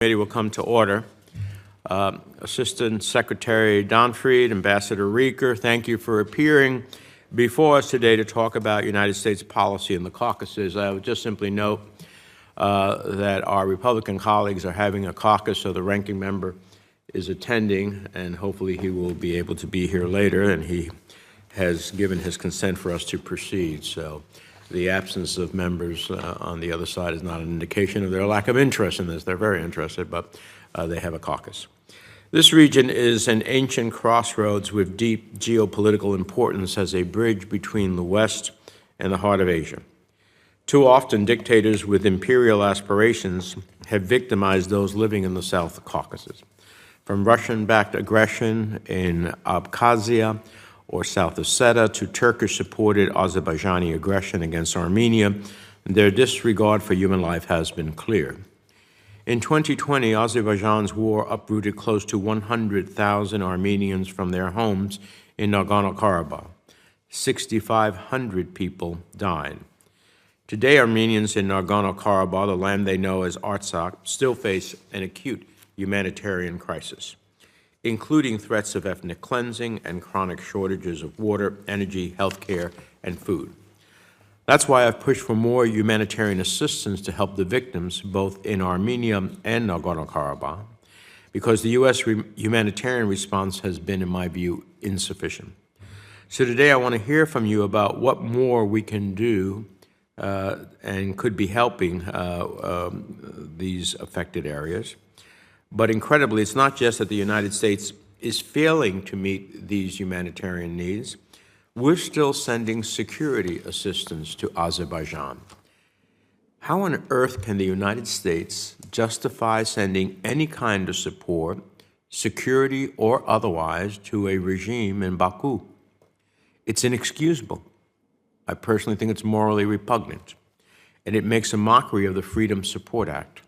Committee will come to order. Assistant Secretary Donfried, Ambassador Rieker, thank you for appearing before us today to talk about United States policy in the Caucasus. I would just simply note that our Republican colleagues are having a caucus, so the ranking member is attending, and hopefully he will be able to be here later, and he has given his consent for us to proceed. So the absence of members on the other side is not an indication of their lack of interest in this. They're very interested, but they have a caucus. This region is an ancient crossroads with deep geopolitical importance as a bridge between the West and the heart of Asia. Too often, dictators with imperial aspirations have victimized those living in the South Caucasus. From Russian-backed aggression in Abkhazia or South Ossetia to Turkish-supported Azerbaijani aggression against Armenia, their disregard for human life has been clear. In 2020, Azerbaijan's war uprooted close to 100,000 Armenians from their homes in Nagorno-Karabakh. 6,500 people died. Today, Armenians in Nagorno-Karabakh, the land they know as Artsakh, still face an acute humanitarian crisis, including threats of ethnic cleansing and chronic shortages of water, energy, healthcare, and food. That's why I've pushed for more humanitarian assistance to help the victims, both in Armenia and Nagorno-Karabakh, because the U.S. humanitarian response has been, in my view, insufficient. So today I want to hear from you about what more we can do and could be helping these affected areas. But incredibly, it's not just that the United States is failing to meet these humanitarian needs. We're still sending security assistance to Azerbaijan. How on earth can the United States justify sending any kind of support, security or otherwise, to a regime in Baku? It's inexcusable. I personally think it's morally repugnant, and it makes a mockery of the Freedom Support Act.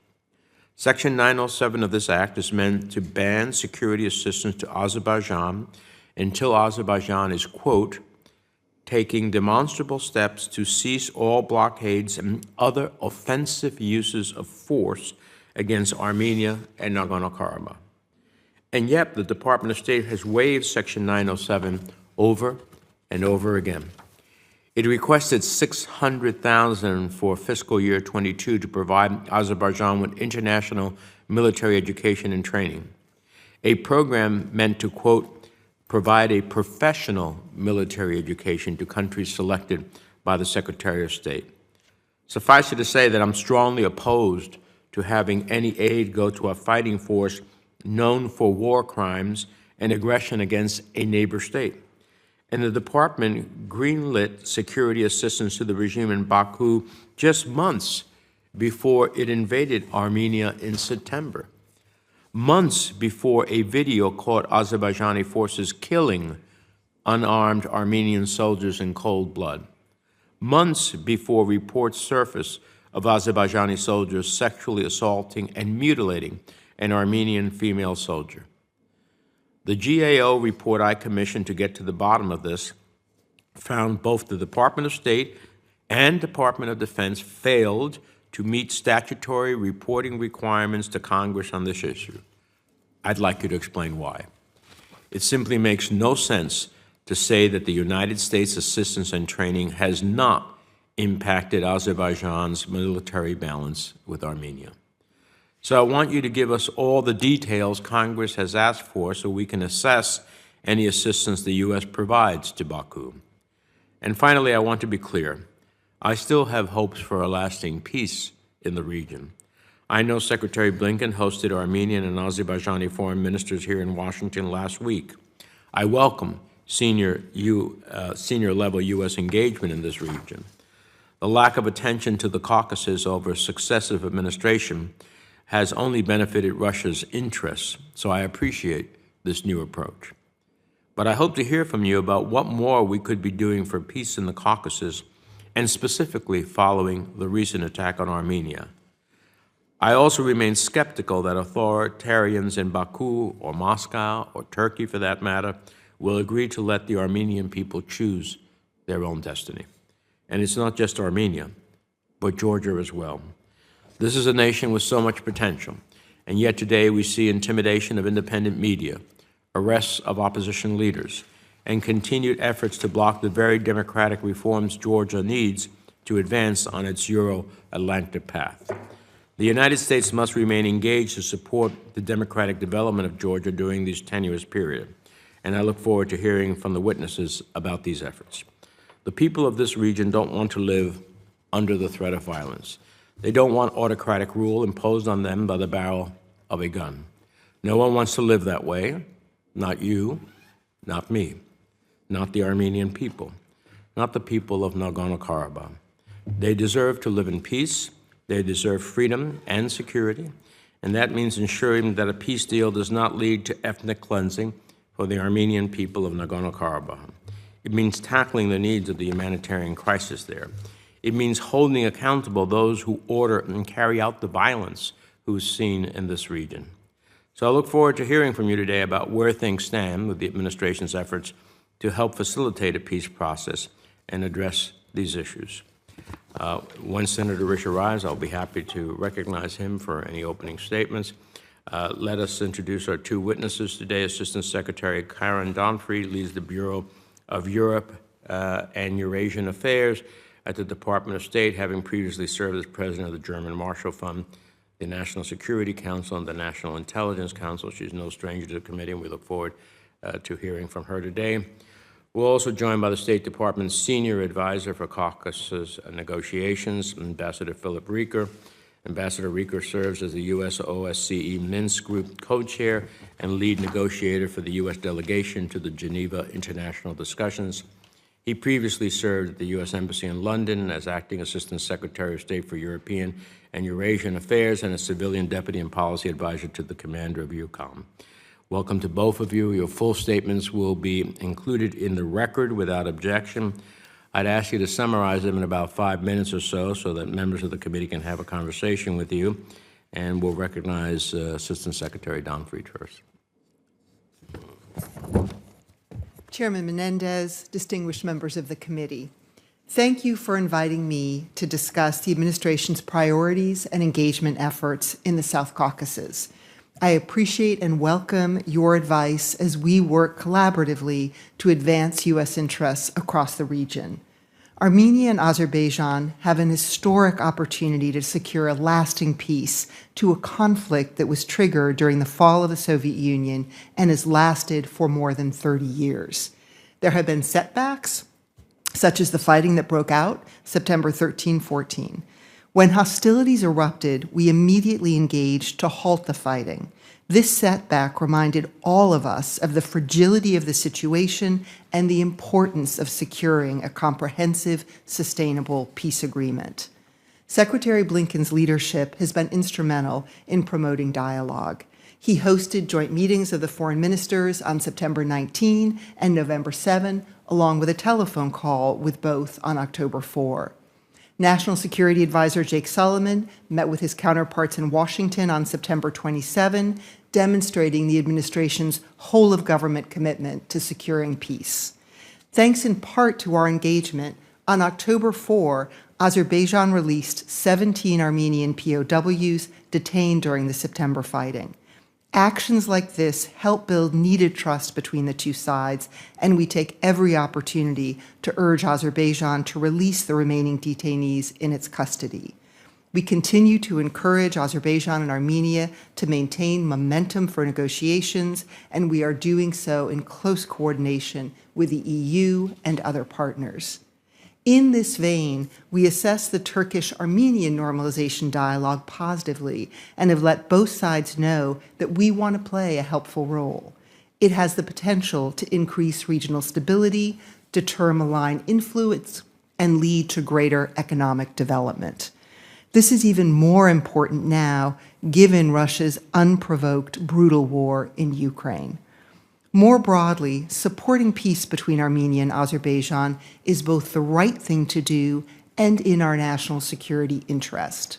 Section 907 of this act is meant to ban security assistance to Azerbaijan until Azerbaijan is, quote, taking demonstrable steps to cease all blockades and other offensive uses of force against Armenia and Nagorno-Karabakh. And yet, the Department of State has waived Section 907 over and over again. It requested $600,000 for fiscal year 22 to provide Azerbaijan with international military education and training, a program meant to, quote, provide a professional military education to countries selected by the Secretary of State. Suffice it to say that I'm strongly opposed to having any aid go to a fighting force known for war crimes and aggression against a neighbor state. And the department greenlit security assistance to the regime in Baku just months before it invaded Armenia in September. Months before a video caught Azerbaijani forces killing unarmed Armenian soldiers in cold blood. Months before reports surfaced of Azerbaijani soldiers sexually assaulting and mutilating an Armenian female soldier. The GAO report I commissioned to get to the bottom of this found both the Department of State and Department of Defense failed to meet statutory reporting requirements to Congress on this issue. I'd like you to explain why. It simply makes no sense to say that the United States assistance and training has not impacted Azerbaijan's military balance with Armenia. So I want you to give us all the details Congress has asked for so we can assess any assistance the U.S. provides to Baku. And finally, I want to be clear. I still have hopes for a lasting peace in the region. I know Secretary Blinken hosted Armenian and Azerbaijani foreign ministers here in Washington last week. I welcome senior-level U.S. engagement in this region. The lack of attention to the Caucasus over successive administration has only benefited Russia's interests, so I appreciate this new approach. But I hope to hear from you about what more we could be doing for peace in the Caucasus, and specifically following the recent attack on Armenia. I also remain skeptical that authoritarians in Baku or Moscow, or Turkey for that matter, will agree to let the Armenian people choose their own destiny. And it's not just Armenia, but Georgia as well. This is a nation with so much potential, And yet today we see intimidation of independent media, arrests of opposition leaders, and continued efforts to block the very democratic reforms Georgia needs to advance on its Euro-Atlantic path. The United States must remain engaged to support the democratic development of Georgia during this tenuous period, and I look forward to hearing from the witnesses about these efforts. The people of this region don't want to live under the threat of violence. They don't want autocratic rule imposed on them by the barrel of a gun. No one wants to live that way, not you, not me, not the Armenian people, not the people of Nagorno-Karabakh. They deserve to live in peace. They deserve freedom and security, and that means ensuring that a peace deal does not lead to ethnic cleansing for the Armenian people of Nagorno-Karabakh. It means tackling the needs of the humanitarian crisis there. It means holding accountable those who order and carry out the violence who's seen in this region. So I look forward to hearing from you today about where things stand with the administration's efforts to help facilitate a peace process and address these issues. When Senator Risch arrives, I'll be happy to recognize him for any opening statements. Let us introduce our two witnesses today. Assistant Secretary Karen Donfried leads the Bureau of Europe and Eurasian Affairs at the Department of State, having previously served as president of the German Marshall Fund, the National Security Council, and the National Intelligence Council. She's no stranger to the committee, and we look forward to hearing from her today. We're also joined by the State Department's Senior Advisor for Caucasus negotiations, Ambassador Philip Rieker. Ambassador Rieker serves as the U.S. OSCE Minsk Group co-chair and lead negotiator for the U.S. delegation to the Geneva International Discussions. He previously served at the U.S. Embassy in London as Acting Assistant Secretary of State for European and Eurasian Affairs and a Civilian Deputy and Policy Advisor to the Commander of EUCOM. Welcome to both of you. Your full statements will be included in the record without objection. I'd ask you to summarize them in about 5 minutes or so that members of the committee can have a conversation with you. And we'll recognize Assistant Secretary Donfried first. Chairman Menendez, distinguished members of the committee, thank you for inviting me to discuss the administration's priorities and engagement efforts in the South Caucasus. I appreciate and welcome your advice as we work collaboratively to advance U.S. interests across the region. Armenia and Azerbaijan have an historic opportunity to secure a lasting peace to a conflict that was triggered during the fall of the Soviet Union and has lasted for more than 30 years. There have been setbacks, such as the fighting that broke out September 13-14. When hostilities erupted, we immediately engaged to halt the fighting. This setback reminded all of us of the fragility of the situation and the importance of securing a comprehensive, sustainable peace agreement. Secretary Blinken's leadership has been instrumental in promoting dialogue. He hosted joint meetings of the foreign ministers on September 19 and November 7, along with a telephone call with both on October 4. National Security Advisor Jake Sullivan met with his counterparts in Washington on September 27, demonstrating the administration's whole-of-government commitment to securing peace. Thanks in part to our engagement, on October 4, Azerbaijan released 17 Armenian POWs detained during the September fighting. Actions like this help build needed trust between the two sides, and we take every opportunity to urge Azerbaijan to release the remaining detainees in its custody. We continue to encourage Azerbaijan and Armenia to maintain momentum for negotiations, and we are doing so in close coordination with the EU and other partners. In this vein, we assess the Turkish-Armenian normalization dialogue positively and have let both sides know that we want to play a helpful role. It has the potential to increase regional stability, deter malign influence, and lead to greater economic development. This is even more important now, given Russia's unprovoked, brutal war in Ukraine. More broadly, supporting peace between Armenia and Azerbaijan is both the right thing to do and in our national security interest.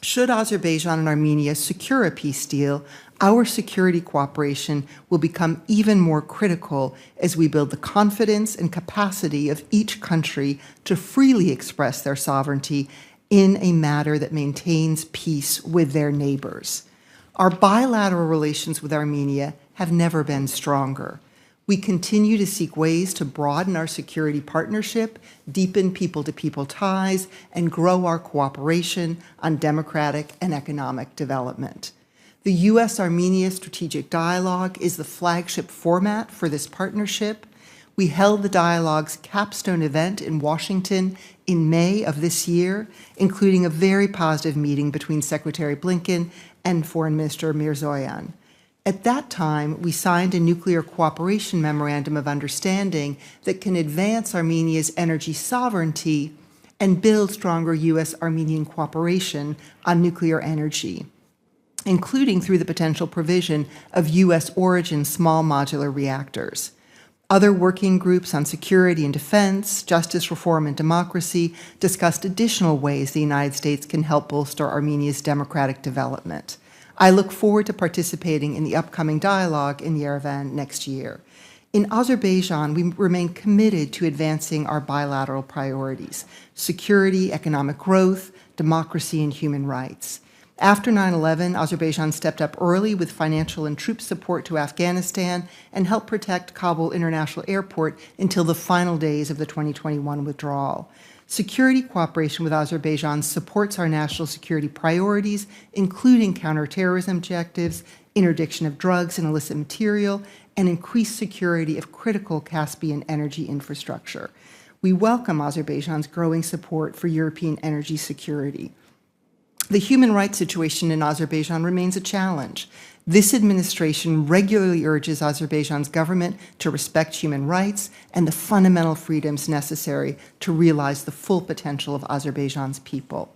Should Azerbaijan and Armenia secure a peace deal, our security cooperation will become even more critical as we build the confidence and capacity of each country to freely express their sovereignty in a matter that maintains peace with their neighbors. Our bilateral relations with Armenia have never been stronger. We continue to seek ways to broaden our security partnership, deepen people-to-people ties, and grow our cooperation on democratic and economic development. The U.S.-Armenia Strategic Dialogue is the flagship format for this partnership. We held the dialogue's capstone event in Washington in May of this year, including a very positive meeting between Secretary Blinken and Foreign Minister Mirzoyan. At that time, we signed a nuclear cooperation memorandum of understanding that can advance Armenia's energy sovereignty and build stronger U.S.-Armenian cooperation on nuclear energy, including through the potential provision of U.S.-origin small modular reactors. Other working groups on security and defense, justice reform and democracy discussed additional ways the United States can help bolster Armenia's democratic development. I look forward to participating in the upcoming dialogue in Yerevan next year. In Azerbaijan, we remain committed to advancing our bilateral priorities: security, economic growth, democracy, and human rights. After 9/11, Azerbaijan stepped up early with financial and troop support to Afghanistan and helped protect Kabul International Airport until the final days of the 2021 withdrawal. Security cooperation with Azerbaijan supports our national security priorities, including counterterrorism objectives, interdiction of drugs and illicit material, and increased security of critical Caspian energy infrastructure. We welcome Azerbaijan's growing support for European energy security. The human rights situation in Azerbaijan remains a challenge. This administration regularly urges Azerbaijan's government to respect human rights and the fundamental freedoms necessary to realize the full potential of Azerbaijan's people.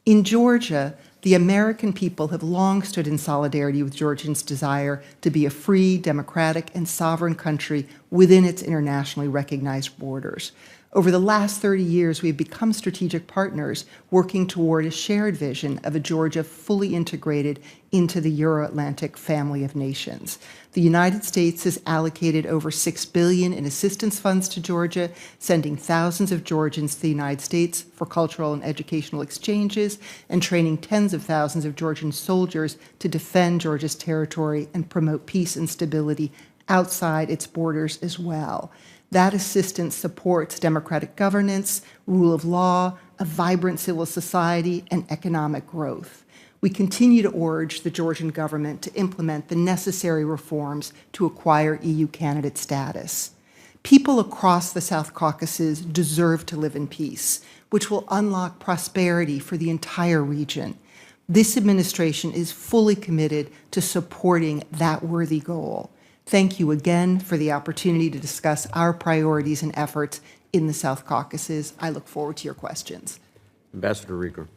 In Georgia, the American people have long stood in solidarity with Georgians' desire to be a free, democratic, and sovereign country within its internationally recognized borders. Over the last 30 years, we've become strategic partners working toward a shared vision of a Georgia fully integrated into the Euro-Atlantic family of nations. The United States has allocated over $6 billion in assistance funds to Georgia, sending thousands of Georgians to the United States for cultural and educational exchanges, and training tens of thousands of Georgian soldiers to defend Georgia's territory and promote peace and stability outside its borders as well. That assistance supports democratic governance, rule of law, a vibrant civil society, and economic growth. We continue to urge the Georgian government to implement the necessary reforms to acquire EU candidate status. People across the South Caucasus deserve to live in peace, which will unlock prosperity for the entire region. This administration is fully committed to supporting that worthy goal. Thank you again for the opportunity to discuss our priorities and efforts in the South Caucasus. I look forward to your questions. Ambassador Rieger.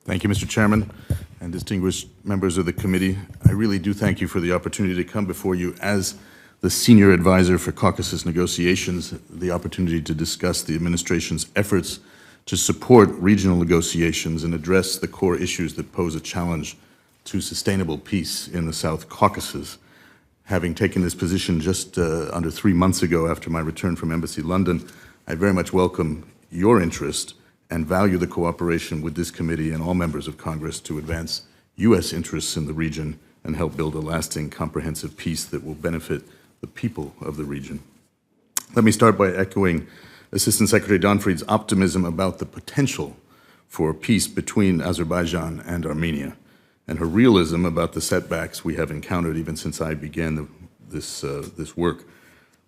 Thank you, Mr. Chairman, and distinguished members of the committee. I really do thank you for the opportunity to come before you as the senior advisor for Caucasus negotiations, the opportunity to discuss the administration's efforts to support regional negotiations and address the core issues that pose a challenge to sustainable peace in the South Caucasus. Having taken this position just under 3 months ago after my return from Embassy London, I very much welcome your interest and value the cooperation with this committee and all members of Congress to advance U.S. interests in the region and help build a lasting, comprehensive peace that will benefit the people of the region. Let me start by echoing Assistant Secretary Donfried's optimism about the potential for peace between Azerbaijan and Armenia, and her realism about the setbacks we have encountered even since I began this work.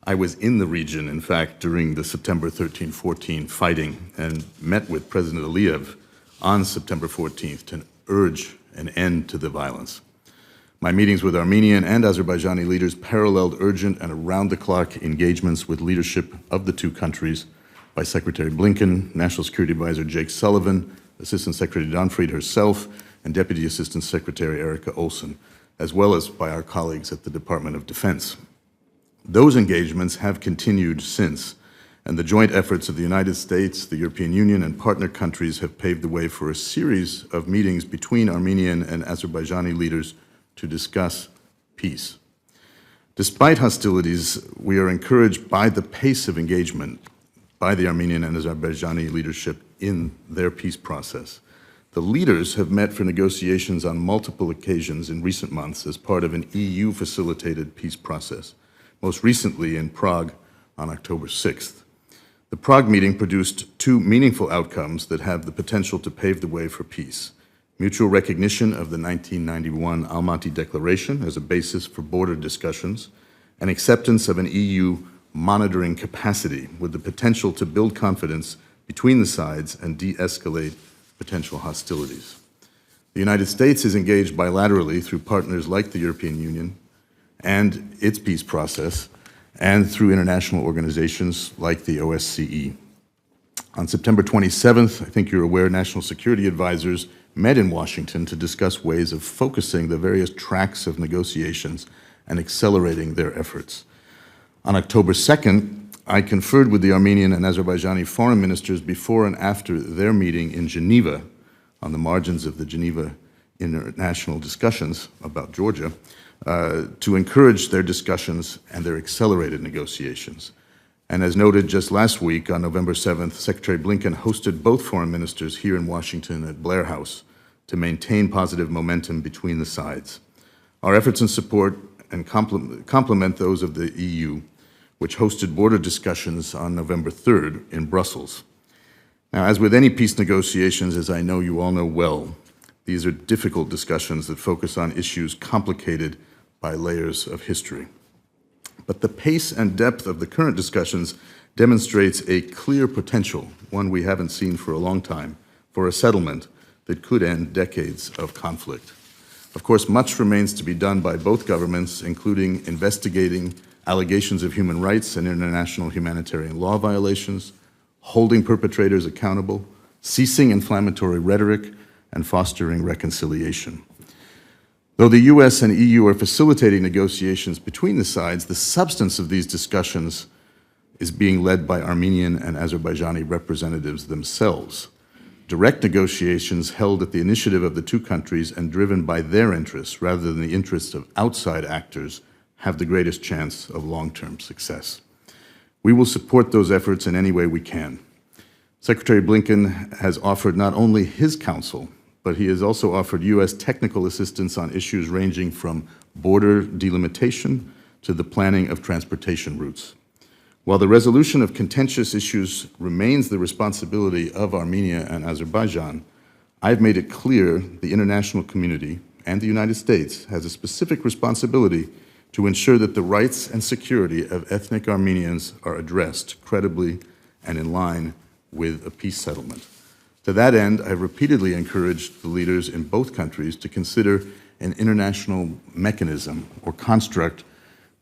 I was in the region, in fact, during the September 13-14 fighting and met with President Aliyev on September 14th to urge an end to the violence. My meetings with Armenian and Azerbaijani leaders paralleled urgent and around-the-clock engagements with leadership of the two countries by Secretary Blinken, National Security Advisor Jake Sullivan, Assistant Secretary Donfried herself, and Deputy Assistant Secretary Erika Olsen, as well as by our colleagues at the Department of Defense. Those engagements have continued since, and the joint efforts of the United States, the European Union, and partner countries have paved the way for a series of meetings between Armenian and Azerbaijani leaders to discuss peace. Despite hostilities, we are encouraged by the pace of engagement by the Armenian and Azerbaijani leadership in their peace process. The leaders have met for negotiations on multiple occasions in recent months as part of an EU-facilitated peace process, most recently in Prague on October 6th. The Prague meeting produced two meaningful outcomes that have the potential to pave the way for peace: mutual recognition of the 1991 Almaty Declaration as a basis for border discussions, and acceptance of an EU monitoring capacity with the potential to build confidence between the sides and de-escalate potential hostilities. The United States is engaged bilaterally through partners like the European Union and its peace process, and through international organizations like the OSCE. On September 27th, I think you're aware, national security advisors met in Washington to discuss ways of focusing the various tracks of negotiations and accelerating their efforts. On October 2nd, I conferred with the Armenian and Azerbaijani foreign ministers before and after their meeting in Geneva, on the margins of the Geneva international discussions about Georgia, to encourage their discussions and their accelerated negotiations. And as noted just last week, on November 7th, Secretary Blinken hosted both foreign ministers here in Washington at Blair House to maintain positive momentum between the sides. Our efforts in support and complement those of the EU, which hosted border discussions on November 3rd in Brussels. Now, as with any peace negotiations, as I know you all know well, these are difficult discussions that focus on issues complicated by layers of history. But the pace and depth of the current discussions demonstrates a clear potential, one we haven't seen for a long time, for a settlement that could end decades of conflict. Of course, much remains to be done by both governments, including investigating allegations of human rights and international humanitarian law violations, holding perpetrators accountable, ceasing inflammatory rhetoric, and fostering reconciliation. Though the US and EU are facilitating negotiations between the sides, the substance of these discussions is being led by Armenian and Azerbaijani representatives themselves. Direct negotiations held at the initiative of the two countries and driven by their interests rather than the interests of outside actors have the greatest chance of long-term success. We will support those efforts in any way we can. Secretary Blinken has offered not only his counsel, but he has also offered U.S. technical assistance on issues ranging from border delimitation to the planning of transportation routes. While the resolution of contentious issues remains the responsibility of Armenia and Azerbaijan, I've made it clear the international community and the United States has a specific responsibility to ensure that the rights and security of ethnic Armenians are addressed credibly and in line with a peace settlement. To that end, I've repeatedly encouraged the leaders in both countries to consider an international mechanism or construct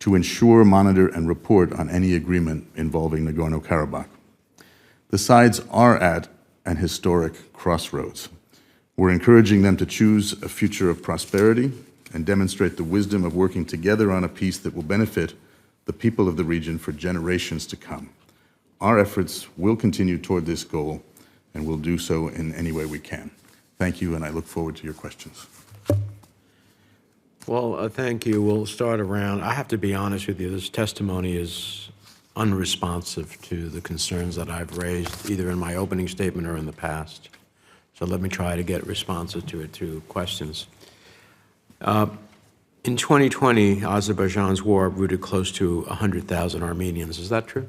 to ensure, monitor, and report on any agreement involving Nagorno-Karabakh. The sides are at an historic crossroads. We're encouraging them to choose a future of prosperity and demonstrate the wisdom of working together on a peace that will benefit the people of the region for generations to come. Our efforts will continue toward this goal, and we'll do so in any way we can. Thank you, and I look forward to your questions. Well, thank you. We'll start around. I have to be honest with you, this testimony is unresponsive to the concerns that I've raised, either in my opening statement or in the past. So let me try to get responses to it through questions. In 2020, Azerbaijan's war uprooted close to 100,000 Armenians. Is that true?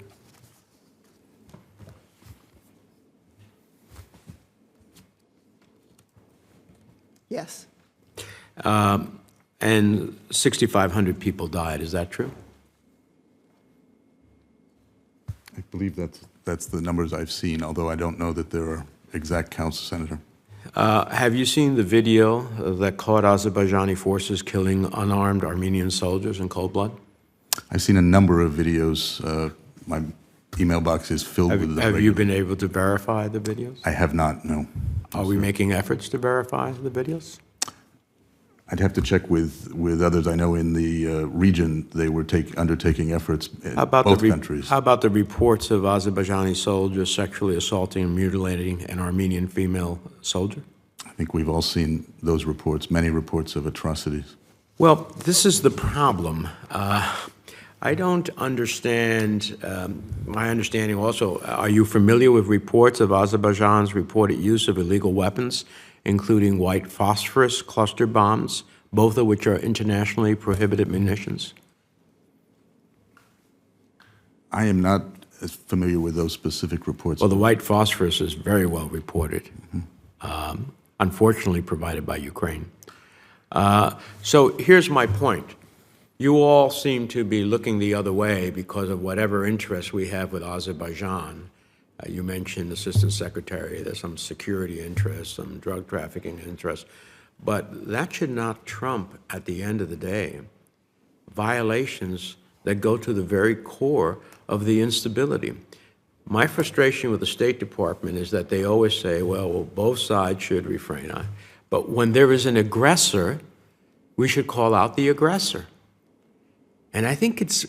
Yes. And 6,500 people died. Is that true? I believe that's the numbers I've seen, although I don't know that there are exact counts, Senator. Have you seen the video that caught Azerbaijani forces killing unarmed Armenian soldiers in cold blood? I've seen a number of videos. My email box is filled with them. Have you been able to verify the videos? I have not, no. Are we making efforts to verify the videos? I'd have to check with others. I know in the region they were undertaking efforts in both countries. How about the reports of Azerbaijani soldiers sexually assaulting and mutilating an Armenian female soldier? I think we've all seen those reports, many reports of atrocities. Well, this is the problem. I don't understand, my understanding also, are you familiar with reports of Azerbaijan's reported use of illegal weapons including white phosphorus cluster bombs, both of which are internationally prohibited munitions? I am not as familiar with those specific reports. Well, the white phosphorus is very well reported, unfortunately provided by Ukraine. So here's my point. You all seem to be looking the other way because of whatever interest we have with Azerbaijan. You mentioned Assistant Secretary, there's some security interests, some drug trafficking interests, but that should not trump, at the end of the day, violations that go to the very core of the instability. My frustration with the State Department is that they always say, well, both sides should refrain. But when there is an aggressor, we should call out the aggressor. And I think it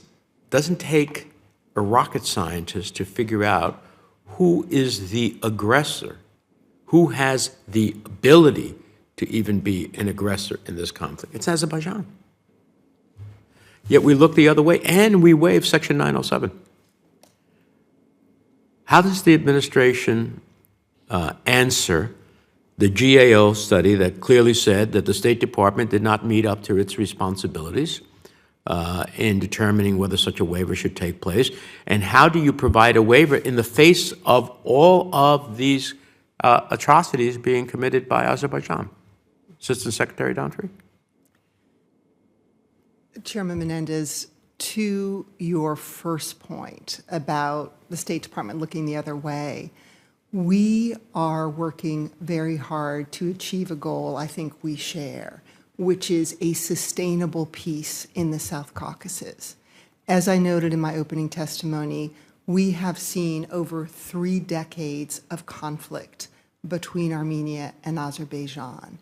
doesn't take a rocket scientist to figure out who is the aggressor, who has the ability to even be an aggressor in this conflict. It's Azerbaijan. Yet we look the other way and we waive Section 907. How does the administration answer the GAO study that clearly said that the State Department did not meet up to its responsibilities in determining whether such a waiver should take place? And how do you provide a waiver in the face of all of these atrocities being committed by Azerbaijan? Assistant Secretary Dantry? Chairman Menendez, to your first point about the State Department looking the other way, we are working very hard to achieve a goal I think we share, which is a sustainable peace in the South Caucasus. As I noted in my opening testimony, we have seen over 3 decades of conflict between Armenia and Azerbaijan.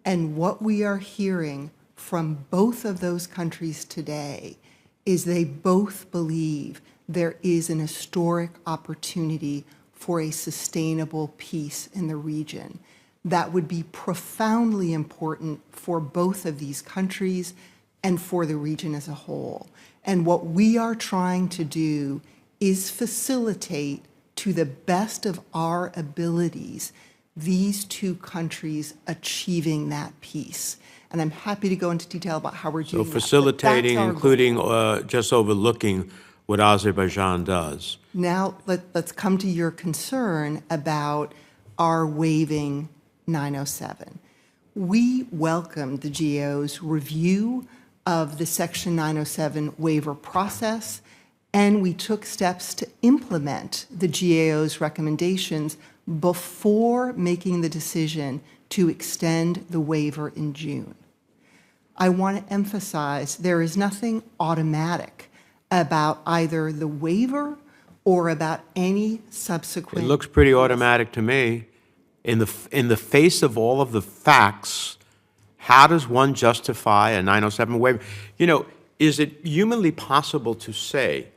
And what we are hearing from both of those countries today is they both believe there is an historic opportunity for a sustainable peace in the region that would be profoundly important for both of these countries and for the region as a whole. And what we are trying to do is facilitate, to the best of our abilities, these 2 countries achieving that peace. And I'm happy to go into detail about how we're doing So that. facilitating, including just overlooking what Azerbaijan does. Now, let's come to your concern about our waiving 907. We welcomed the GAO's review of the Section 907 waiver process, and we took steps to implement the GAO's recommendations before making the decision to extend the waiver in June. I want to emphasize there is nothing automatic about either the waiver or about any subsequent. It looks pretty automatic to me. In the face of all of the facts, how does one justify a 907 waiver? You know, is it humanly possible to say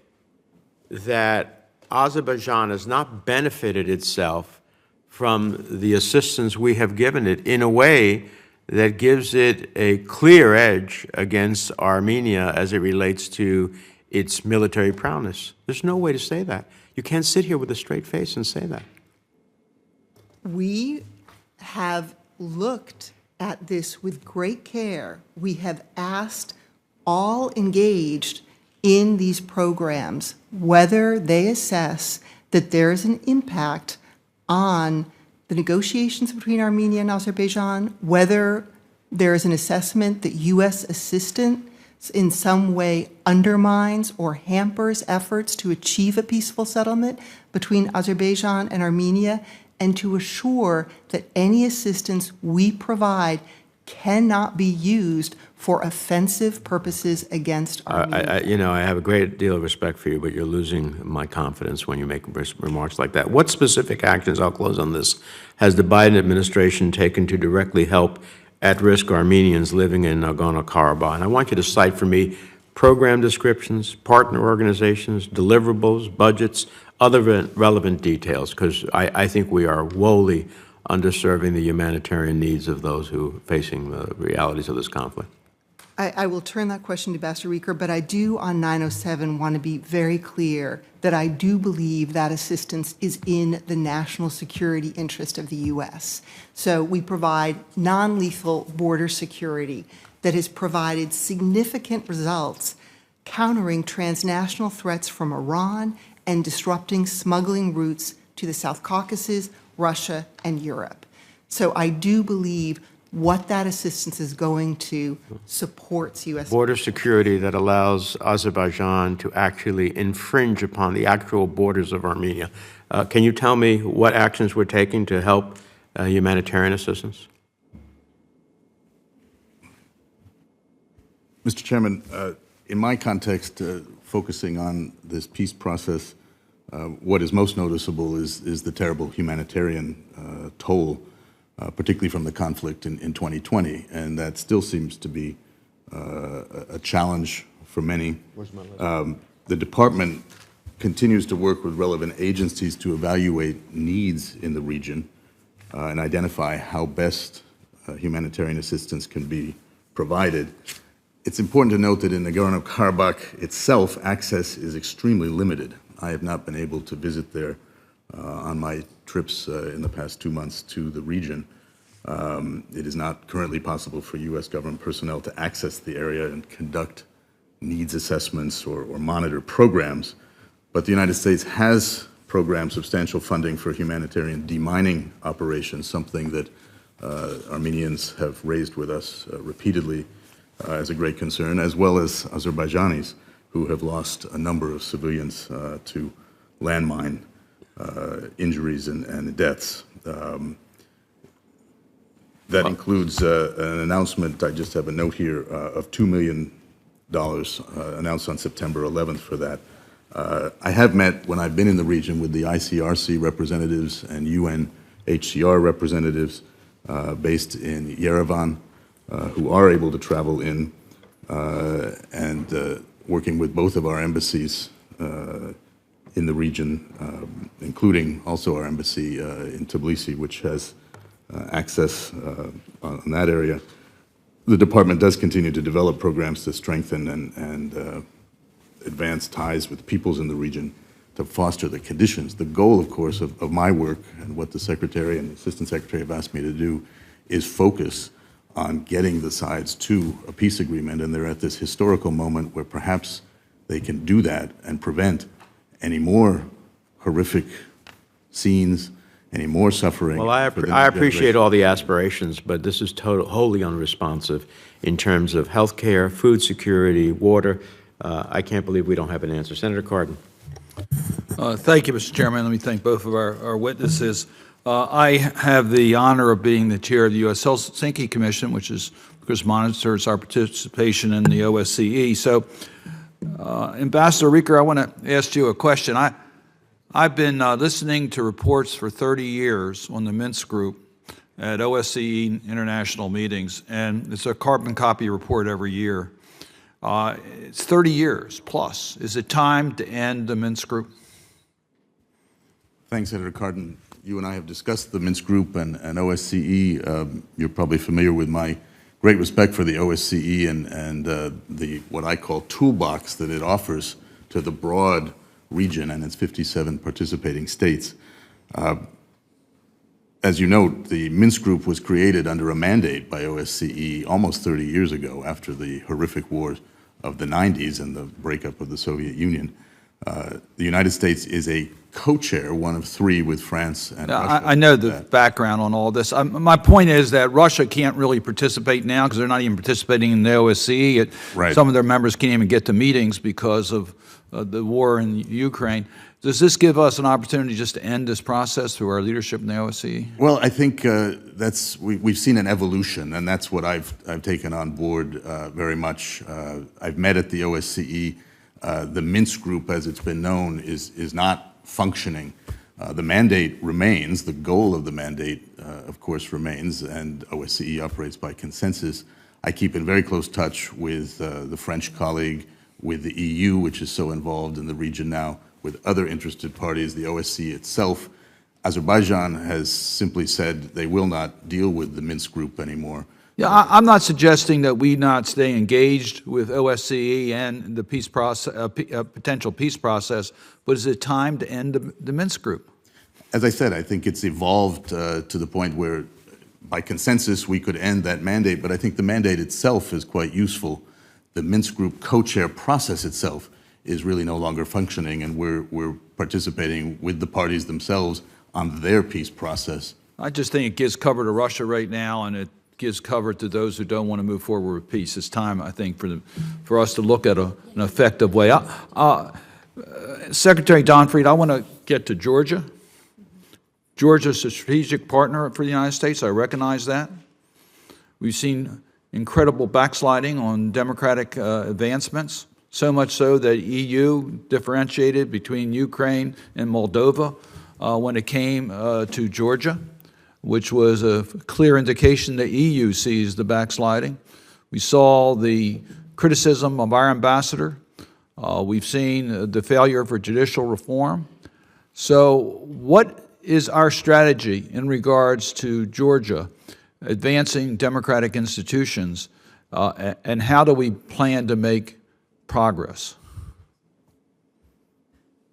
that Azerbaijan has not benefited itself from the assistance we have given it in a way that gives it a clear edge against Armenia as it relates to its military prowess? There's no way to say that. You can't sit here with a straight face and say that. We have looked at this with great care. We have asked all engaged in these programs whether they assess that there is an impact on the negotiations between Armenia and Azerbaijan, whether there is an assessment that U.S. assistance in some way undermines or hampers efforts to achieve a peaceful settlement between Azerbaijan and Armenia, and to assure that any assistance we provide cannot be used for offensive purposes against Armenia. I have a great deal of respect for you, but you're losing my confidence when you make remarks like that. What specific actions, I'll close on this, has the Biden administration taken to directly help at-risk Armenians living in Nagorno-Karabakh? And I want you to cite for me program descriptions, partner organizations, deliverables, budgets, other relevant details, because I think we are woefully underserving the humanitarian needs of those who are facing the realities of this conflict. I will turn that question to Ambassador Reeker, but I do on 907 want to be very clear that I do believe that assistance is in the national security interest of the U.S. So we provide non-lethal border security that has provided significant results countering transnational threats from Iran and disrupting smuggling routes to the South Caucasus, Russia, and Europe. So I do believe what that assistance is going to supports U.S. Border security that allows Azerbaijan to actually infringe upon the actual borders of Armenia. Can you tell me what actions we're taking to help humanitarian assistance? Mr. Chairman, in my context, focusing on this peace process, what is most noticeable is the terrible humanitarian toll, particularly from the conflict in 2020, and that still seems to be a challenge for many. The department continues to work with relevant agencies to evaluate needs in the region and identify how best humanitarian assistance can be provided. It's important to note that in Nagorno-Karabakh itself, access is extremely limited. I have not been able to visit there on my trips in the past 2 months to the region. It is not currently possible for U.S. government personnel to access the area and conduct needs assessments or monitor programs, but the United States has programmed substantial funding for humanitarian demining operations, something that Armenians have raised with us repeatedly as a great concern, as well as Azerbaijanis who have lost a number of civilians to landmine injuries and deaths. That includes an announcement, I just have a note here, of $2 million announced on September 11th for that. I have met, when I've been in the region, with the ICRC representatives and UNHCR representatives based in Yerevan, who are able to travel in, and working with both of our embassies in the region, including also our embassy in Tbilisi, which has access on that area. The department does continue to develop programs to strengthen and advance ties with peoples in the region to foster the conditions. The goal, of course, of my work and what the Secretary and the Assistant Secretary have asked me to do is focus on getting the sides to a peace agreement, and they're at this historical moment where perhaps they can do that and prevent any more horrific scenes, any more suffering. Well, I appreciate all the aspirations, but this is wholly unresponsive in terms of health care, food security, water. I can't believe we don't have an answer. Senator Cardin. Thank you, Mr. Chairman. Let me thank both of our witnesses. I have the honor of being the chair of the U.S. Helsinki Commission, which is, of course, monitors our participation in the OSCE. So, Ambassador Reeker, I want to ask you a question. I've been listening to reports for 30 years on the Minsk Group at OSCE international meetings, and it's a carbon copy report every year. It's 30 years plus. Is it time to end the Minsk Group? Thanks, Senator Cardin. You and I have discussed the Minsk Group and OSCE. You're probably familiar with my great respect for the OSCE and the what I call toolbox that it offers to the broad region and its 57 participating states. As you note, the Minsk Group was created under a mandate by OSCE almost 30 years ago after the horrific wars of the 90s and the breakup of the Soviet Union. The United States is a co-chair, one of three with France and Russia. I know the background on all this. My point is that Russia can't really participate now because they're not even participating in the OSCE. Right. Some of their members can't even get to meetings because of the war in Ukraine. Does this give us an opportunity just to end this process through our leadership in the OSCE? Well, I think we've seen an evolution, and that's what I've taken on board very much. I've met at the OSCE. The Minsk Group, as it's been known, is not functioning. The mandate remains. The goal of the mandate, of course, remains, and OSCE operates by consensus. I keep in very close touch with the French colleague, with the EU, which is so involved in the region now, with other interested parties, the OSCE itself. Azerbaijan has simply said they will not deal with the Minsk Group anymore. Yeah, I'm not suggesting that we not stay engaged with OSCE and the peace process, potential peace process, but is it time to end the Minsk group? As I said, I think it's evolved to the point where, by consensus, we could end that mandate, but I think the mandate itself is quite useful. The Minsk group co-chair process itself is really no longer functioning, and we're participating with the parties themselves on their peace process. I just think it gives cover to Russia right now, and it gives cover to those who don't want to move forward with peace. It's time, I think, for us to look at an effective way. Secretary Donfried, I want to get to Georgia. Georgia's a strategic partner for the United States. I recognize that. We've seen incredible backsliding on democratic advancements, so much so that EU differentiated between Ukraine and Moldova when it came to Georgia, which was a clear indication that EU sees the backsliding. We saw the criticism of our ambassador. We've seen the failure for judicial reform. So what is our strategy in regards to Georgia advancing democratic institutions, and how do we plan to make progress?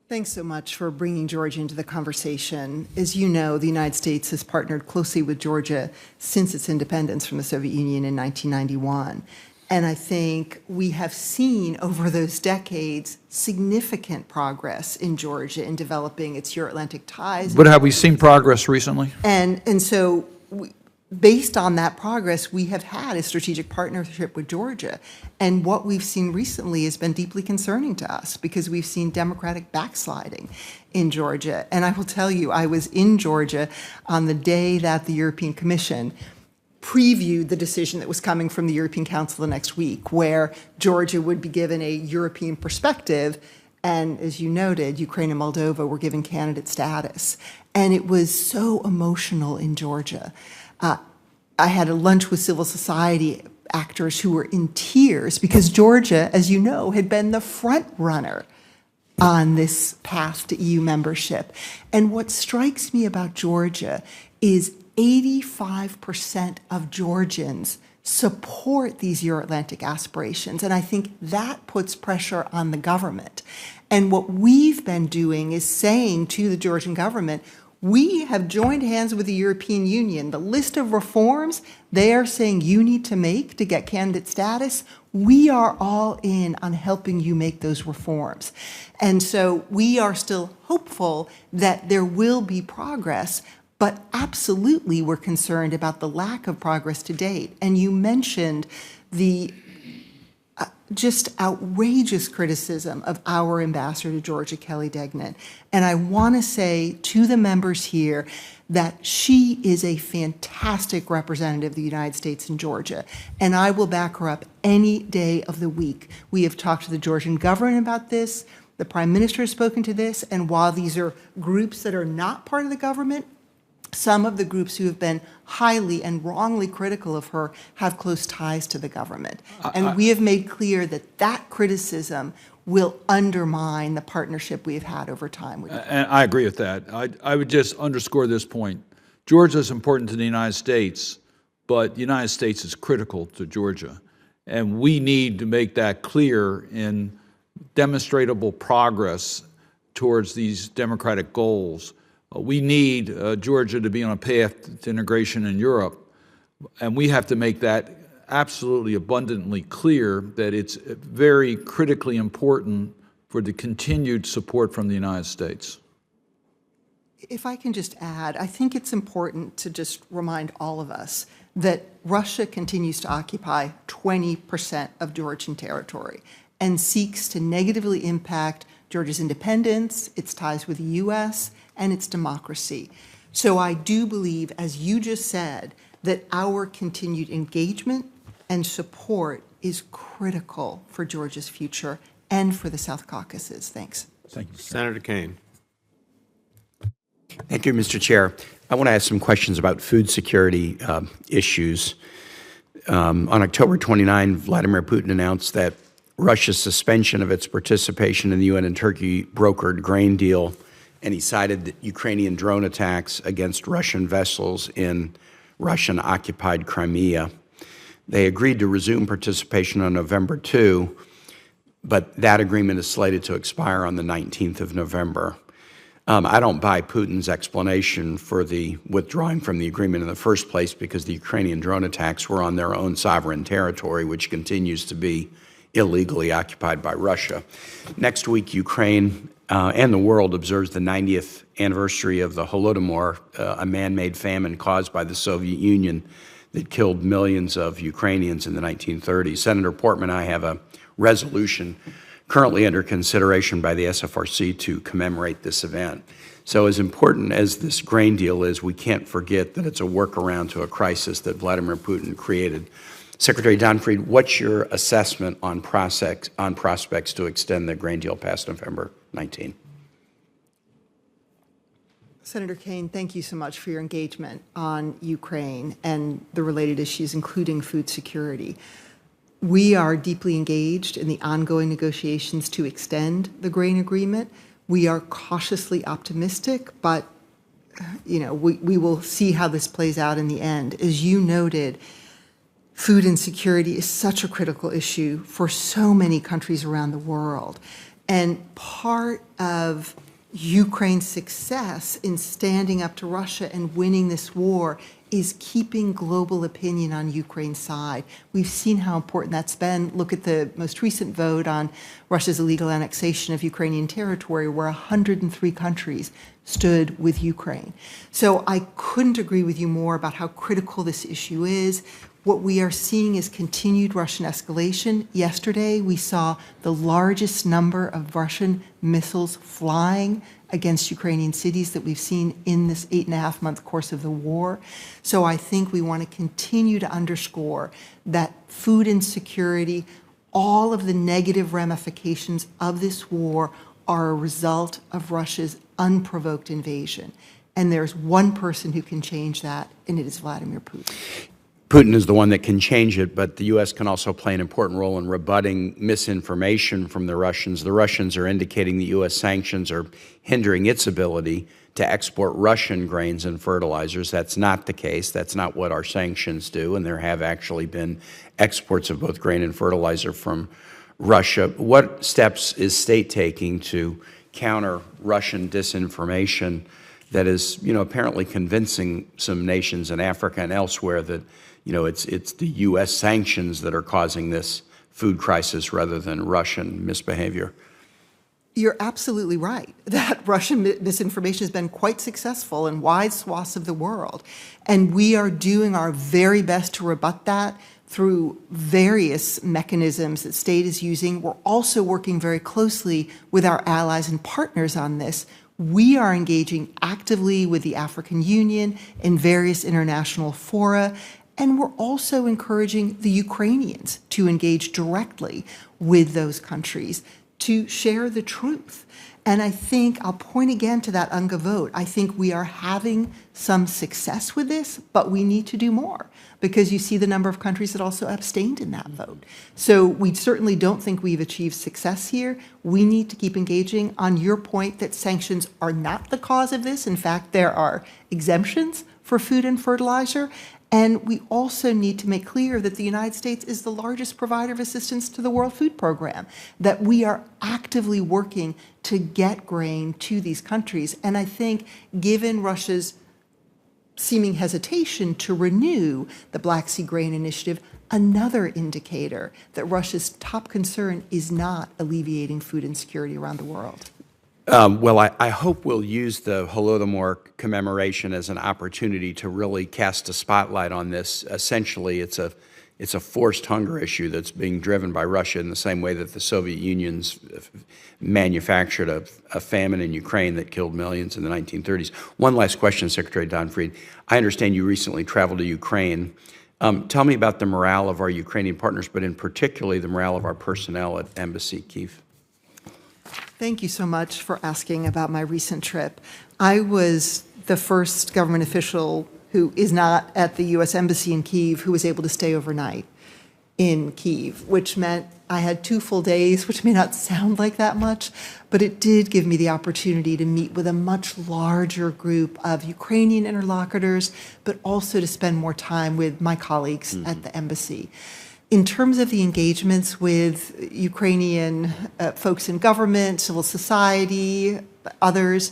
Thanks so much for bringing Georgia into the conversation. As you know, the United States has partnered closely with Georgia since its independence from the Soviet Union in 1991. And I think we have seen over those decades significant progress in Georgia in developing its Euro-Atlantic ties. But have we seen progress recently? And so based on that progress, we have had a strategic partnership with Georgia. And what we've seen recently has been deeply concerning to us because we've seen democratic backsliding in Georgia. And I will tell you, I was in Georgia on the day that the European Commission previewed the decision that was coming from the European Council the next week, where Georgia would be given a European perspective. And as you noted, Ukraine and Moldova were given candidate status. And it was so emotional in Georgia. I had a lunch with civil society actors who were in tears because Georgia, as you know, had been the front runner on this path to EU membership. And what strikes me about Georgia is 85% of Georgians support these Euro-Atlantic aspirations. And I think that puts pressure on the government. And what we've been doing is saying to the Georgian government, we have joined hands with the European Union. The list of reforms they are saying you need to make to get candidate status, we are all in on helping you make those reforms. And so we are still hopeful that there will be progress, but absolutely we're concerned about the lack of progress to date. And you mentioned the just outrageous criticism of our ambassador to Georgia, Kelly Degnan. And I want to say to the members here that she is a fantastic representative of the United States in Georgia, and I will back her up any day of the week. We have talked to the Georgian government about this. The Prime Minister has spoken to this, and while these are groups that are not part of the government, some of the groups who have been highly and wrongly critical of her have close ties to the government. And we have made clear that that criticism will undermine the partnership we have had over time. And I agree with that. I would just underscore this point. Georgia is important to the United States, but the United States is critical to Georgia. And we need to make that clear in demonstrable progress towards these democratic goals. We need Georgia to be on a path to integration in Europe, and we have to make that absolutely abundantly clear that it's very critically important for the continued support from the United States. If I can just add, I think it's important to just remind all of us that Russia continues to occupy 20% of Georgian territory and seeks to negatively impact Georgia's independence, its ties with the U.S., and its democracy. So I do believe, as you just said, that our continued engagement and support is critical for Georgia's future and for the South Caucasus. Thanks. Thank you. Senator Kane. Thank you, Mr. Chair. I want to ask some questions about food security issues. On October 29, Vladimir Putin announced that Russia's suspension of its participation in the UN and Turkey brokered grain deal, and he cited Ukrainian drone attacks against Russian vessels in Russian-occupied Crimea. They agreed to resume participation on November 2, but that agreement is slated to expire on the 19th of November. I don't buy Putin's explanation for the withdrawing from the agreement in the first place, because the Ukrainian drone attacks were on their own sovereign territory, which continues to be illegally occupied by Russia. Next week, Ukraine and the world observes the 90th anniversary of the Holodomor, a man-made famine caused by the Soviet Union that killed millions of Ukrainians in the 1930s. Senator Portman and I have a resolution currently under consideration by the SFRC to commemorate this event. So as important as this grain deal is, we can't forget that it's a workaround to a crisis that Vladimir Putin created. Secretary Donfried, what's your assessment on prospects to extend the grain deal past November 19? Senator Kaine, thank you so much for your engagement on Ukraine and the related issues, including food security. We are deeply engaged in the ongoing negotiations to extend the grain agreement. We are cautiously optimistic, but we will see how this plays out in the end. As you noted, food insecurity is such a critical issue for so many countries around the world. And part of Ukraine's success in standing up to Russia and winning this war is keeping global opinion on Ukraine's side. We've seen how important that's been. Look at the most recent vote on Russia's illegal annexation of Ukrainian territory, where 103 countries stood with Ukraine. So I couldn't agree with you more about how critical this issue is. What we are seeing is continued Russian escalation. Yesterday, we saw the largest number of Russian missiles flying against Ukrainian cities that we've seen in this 8.5-month course of the war. So I think we want to continue to underscore that food insecurity, all of the negative ramifications of this war, are a result of Russia's unprovoked invasion. And there's one person who can change that, and it is Vladimir Putin. Putin is the one that can change it, but the U.S. can also play an important role in rebutting misinformation from the Russians. The Russians are indicating the U.S. sanctions are hindering its ability to export Russian grains and fertilizers. That's not the case. That's not what our sanctions do, and there have actually been exports of both grain and fertilizer from Russia. What steps is state taking to counter Russian disinformation that is, apparently convincing some nations in Africa and elsewhere that it's the U.S. sanctions that are causing this food crisis rather than Russian misbehavior? You're absolutely right that Russian misinformation has been quite successful in wide swaths of the world. And we are doing our very best to rebut that through various mechanisms that state is using. We're also working very closely with our allies and partners on this. We are engaging actively with the African Union in various international fora. And we're also encouraging the Ukrainians to engage directly with those countries to share the truth. And I think, I'll point again to that UNGA vote, I think we are having some success with this, but we need to do more, because you see the number of countries that also abstained in that vote. So we certainly don't think we've achieved success here. We need to keep engaging on your point that sanctions are not the cause of this. In fact, there are exemptions for food and fertilizer. And we also need to make clear that the United States is the largest provider of assistance to the World Food Program, that we are actively working to get grain to these countries. And I think, given Russia's seeming hesitation to renew the Black Sea Grain Initiative, another indicator that Russia's top concern is not alleviating food insecurity around the world. Well, I hope we'll use the Holodomor commemoration as an opportunity to really cast a spotlight on this. Essentially, it's a forced hunger issue that's being driven by Russia in the same way that the Soviet Union's manufactured a famine in Ukraine that killed millions in the 1930s. One last question, Secretary Donfried. I understand you recently traveled to Ukraine. Tell me about the morale of our Ukrainian partners, but in particular the morale of our personnel at Embassy Kyiv. Thank you so much for asking about my recent trip. I was the first government official who is not at the U.S. Embassy in Kyiv who was able to stay overnight. in Kyiv, which meant I had 2 full days, which may not sound like that much, but it did give me the opportunity to meet with a much larger group of Ukrainian interlocutors, but also to spend more time with my colleagues at the embassy. In terms of the engagements with Ukrainian folks in government, civil society, others,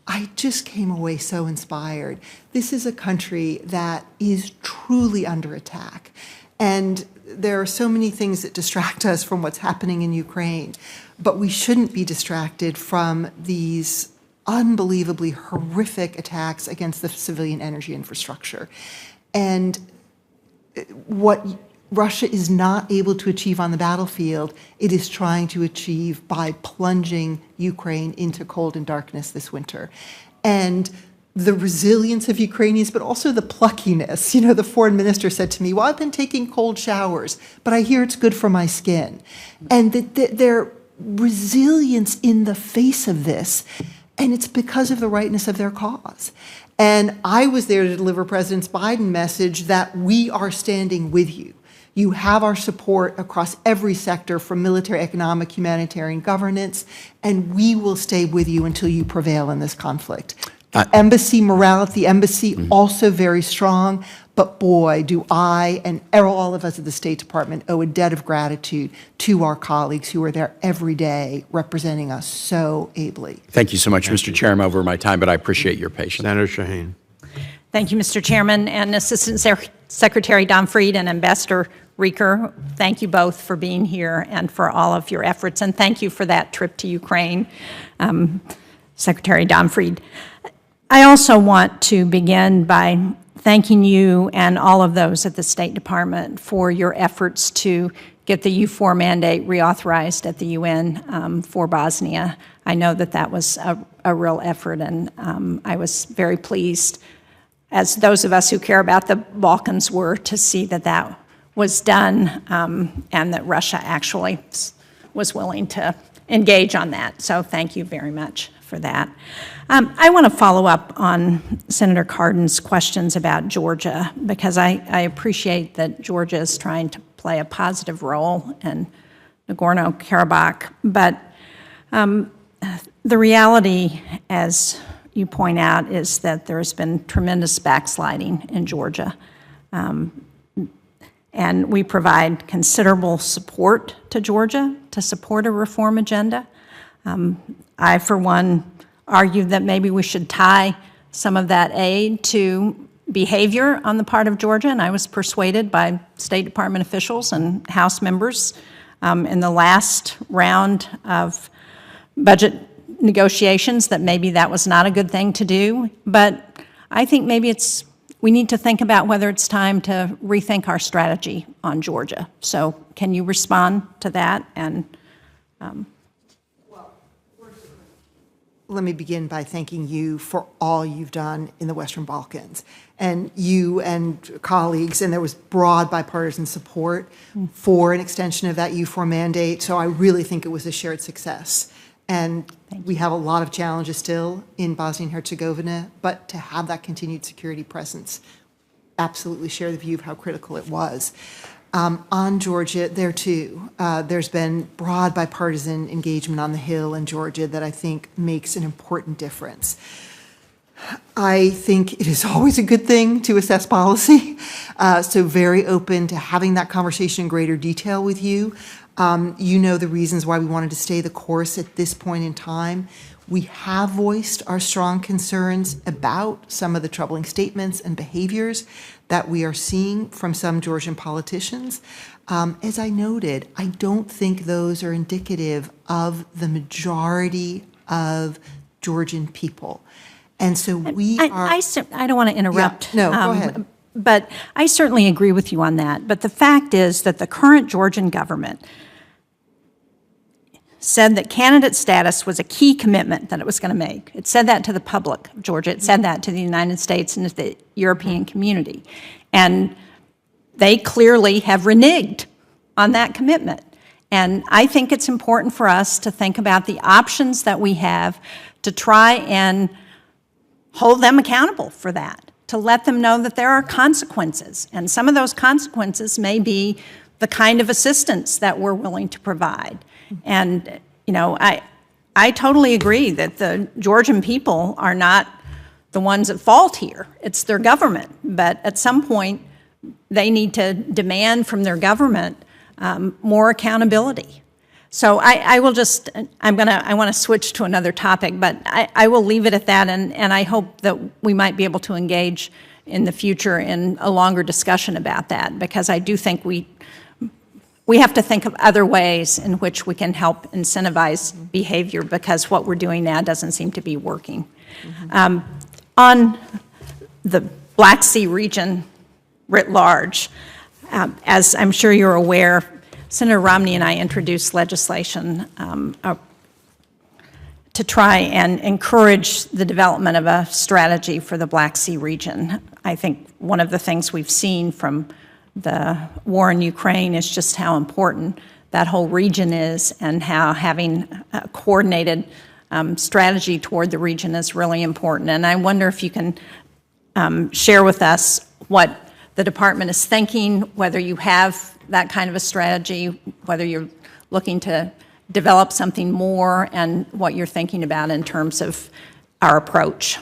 I just came away so inspired. This is a country that is truly under attack. And there are so many things that distract us from what's happening in Ukraine, but we shouldn't be distracted from these unbelievably horrific attacks against the civilian energy infrastructure. And what Russia is not able to achieve on the battlefield, it is trying to achieve by plunging Ukraine into cold and darkness this winter. And the resilience of Ukrainians, but also the pluckiness. You know, the foreign minister said to me, well, I've been taking cold showers, but I hear it's good for my skin. And their resilience in the face of this, and it's because of the rightness of their cause. And I was there to deliver President Biden's message that we are standing with you. You have our support across every sector, from military, economic, humanitarian, governance, and we will stay with you until you prevail in this conflict. Embassy morale at the embassy also very strong, but boy, do I and all of us at the State Department owe a debt of gratitude to our colleagues who are there every day representing us so ably. Thank you so much, Mr. Chair. I'm over my time, but I appreciate your patience. Senator Shaheen. Thank you, Mr. Chairman, and Assistant Secretary Don Fried and Ambassador Rieker. Thank you both for being here and for all of your efforts, and thank you for that trip to Ukraine, Secretary Don Fried. I also want to begin by thanking you and all of those at the State Department for your efforts to get the U4 mandate reauthorized at the UN for Bosnia. I know that that was a real effort, and I was very pleased, as those of us who care about the Balkans were, to see that that was done and that Russia actually was willing to engage on that. So thank you very much for that. I want to follow up on Senator Cardin's questions about Georgia, because I appreciate that Georgia is trying to play a positive role in Nagorno-Karabakh, but the reality, as you point out, is that there has been tremendous backsliding in Georgia. And we provide considerable support to Georgia to support a reform agenda. I, for one, argue that maybe we should tie some of that aid to behavior on the part of Georgia, and I was persuaded by State Department officials and House members in the last round of budget negotiations that maybe that was not a good thing to do. But I think maybe we need to think about whether it's time to rethink our strategy on Georgia. So can you respond to that? And let me begin by thanking you for all you've done in the Western Balkans. And you and colleagues, and there was broad bipartisan support for an extension of that U4 mandate, so I really think it was a shared success. And we have a lot of challenges still in Bosnia and Herzegovina, but to have that continued security presence, absolutely share the view of how critical it was. On Georgia, there too, there's been broad bipartisan engagement on the Hill in Georgia that I think makes an important difference. I think it is always a good thing to assess policy, so very open to having that conversation in greater detail with you. You know the reasons why we wanted to stay the course at this point in time. We have voiced our strong concerns about some of the troubling statements and behaviors that we are seeing from some Georgian politicians. As I noted, I don't think those are indicative of the majority of Georgian people. And so we are... I don't want to interrupt. Yeah, no, go ahead. But I certainly agree with you on that. But the fact is that the current Georgian government said that candidate status was a key commitment that it was going to make. It said that to the public of Georgia. It said that to the United States and to the European community. And they clearly have reneged on that commitment. And I think it's important for us to think about the options that we have to try and hold them accountable for that, to let them know that there are consequences. And some of those consequences may be the kind of assistance that we're willing to provide. And, you know, I totally agree that the Georgian people are not the ones at fault here. It's their government. But at some point, they need to demand from their government more accountability. So I want to switch to another topic, but I will leave it at that, and I hope that we might be able to engage in the future in a longer discussion about that, because I do think we have to think of other ways in which we can help incentivize behavior, because what we're doing now doesn't seem to be working. On the Black Sea region writ large, as I'm sure you're aware, Senator Romney and I introduced legislation to try and encourage the development of a strategy for the Black Sea region. I think one of the things we've seen from the war in Ukraine is just how important that whole region is, and how having a coordinated strategy toward the region is really important. And I wonder if you can share with us what the department is thinking, whether you have that kind of a strategy, whether you're looking to develop something more, and what you're thinking about in terms of our approach.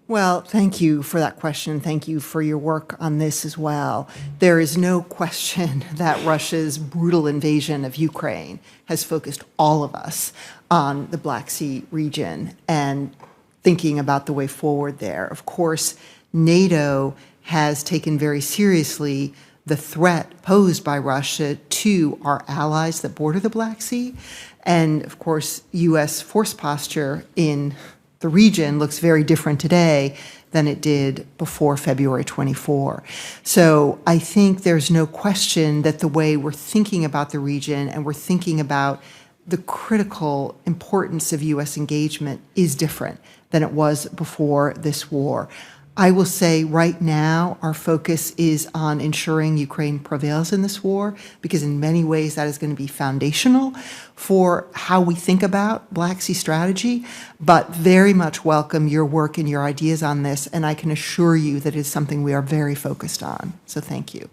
Well, thank you for that question. Thank you for your work on this as well. There is no question that Russia's brutal invasion of Ukraine has focused all of us on the Black Sea region and thinking about the way forward there. Of course, NATO has taken very seriously the threat posed by Russia to our allies that border the Black Sea. And of course, U.S. force posture in the region looks very different today than it did before February 24. So I think there's no question that the way we're thinking about the region and we're thinking about the critical importance of U.S. engagement is different than it was before this war. I will say right now our focus is on ensuring Ukraine prevails in this war, because in many ways that is going to be foundational for how we think about Black Sea strategy, but very much welcome your work and your ideas on this, and I can assure you that it is something we are very focused on. So thank you.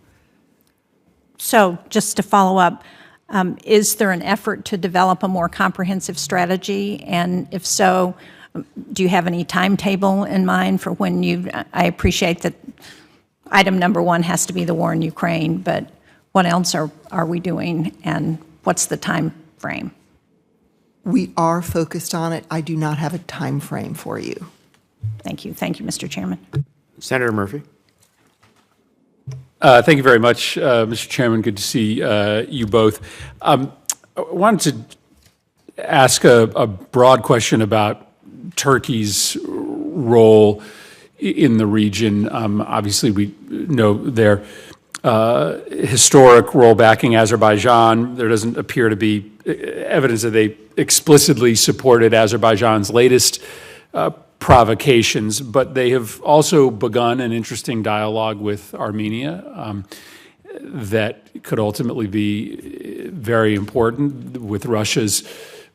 So just to follow up, is there an effort to develop a more comprehensive strategy? And if so, do you have any timetable in mind for when I appreciate that item number one has to be the war in Ukraine, but what else are we doing, and what's the time frame? We are focused on it. I do not have a time frame for you. Thank you. Thank you, Mr. Chairman. Senator Murphy. Thank you very much, Mr. Chairman. Good to see you both. I wanted to ask a broad question about Turkey's role in the region. Obviously, we know their historic role backing Azerbaijan. There doesn't appear to be evidence that they explicitly supported Azerbaijan's latest provocations, but they have also begun an interesting dialogue with Armenia that could ultimately be very important with Russia's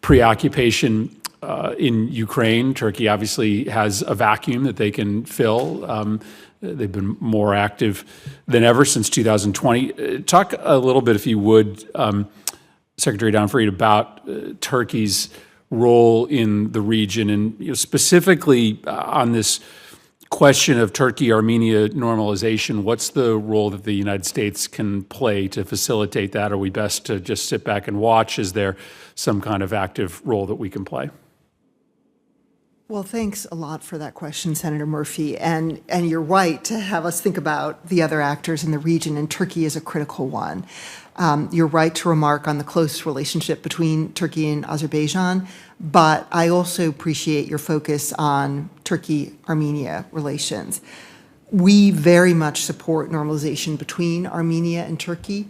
preoccupation in Ukraine. Turkey obviously has a vacuum that they can fill. They've been more active than ever since 2020. Talk a little bit, if you would, Secretary Donfried, about Turkey's role in the region, and specifically on this question of Turkey-Armenia normalization. What's the role that the United States can play to facilitate that? Are we best to just sit back and watch? Is there some kind of active role that we can play? Well, thanks a lot for that question, Senator Murphy. And you're right to have us think about the other actors in the region, and Turkey is a critical one. You're right to remark on the close relationship between Turkey and Azerbaijan, but I also appreciate your focus on Turkey-Armenia relations. We very much support normalization between Armenia and Turkey,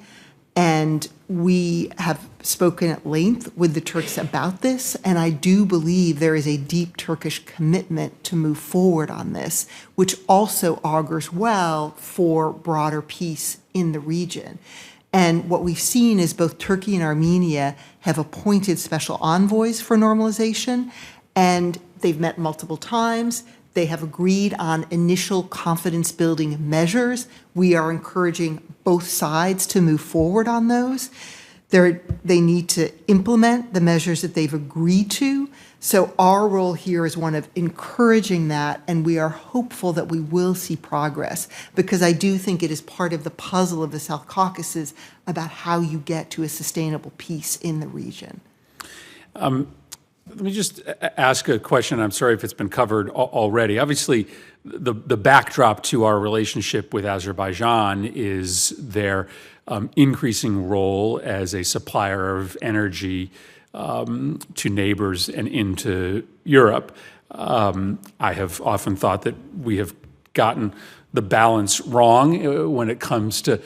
and we have spoken at length with the Turks about this, and I do believe there is a deep Turkish commitment to move forward on this, which also augurs well for broader peace in the region. And what we've seen is both Turkey and Armenia have appointed special envoys for normalization, and they've met multiple times. They have agreed on initial confidence-building measures. We are encouraging both sides to move forward on those. They need to implement the measures that they've agreed to. So our role here is one of encouraging that, and we are hopeful that we will see progress, because I do think it is part of the puzzle of the South Caucasus about how you get to a sustainable peace in the region. Let me just ask a question. I'm sorry if it's been covered already. Obviously, the backdrop to our relationship with Azerbaijan is their increasing role as a supplier of energy to neighbors and into Europe. I have often thought that we have gotten the balance wrong when it comes to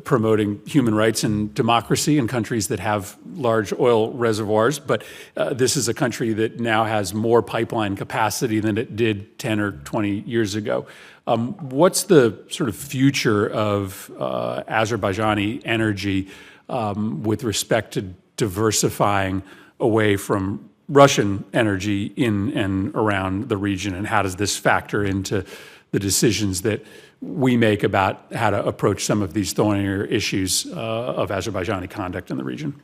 promoting human rights and democracy in countries that have large oil reservoirs. But this is a country that now has more pipeline capacity than it did 10 or 20 years ago. What's the sort of future of Azerbaijani energy with respect to diversifying away from Russian energy in and around the region, and how does this factor into the decisions that we make about how to approach some of these thornier issues of Azerbaijani conduct in the region?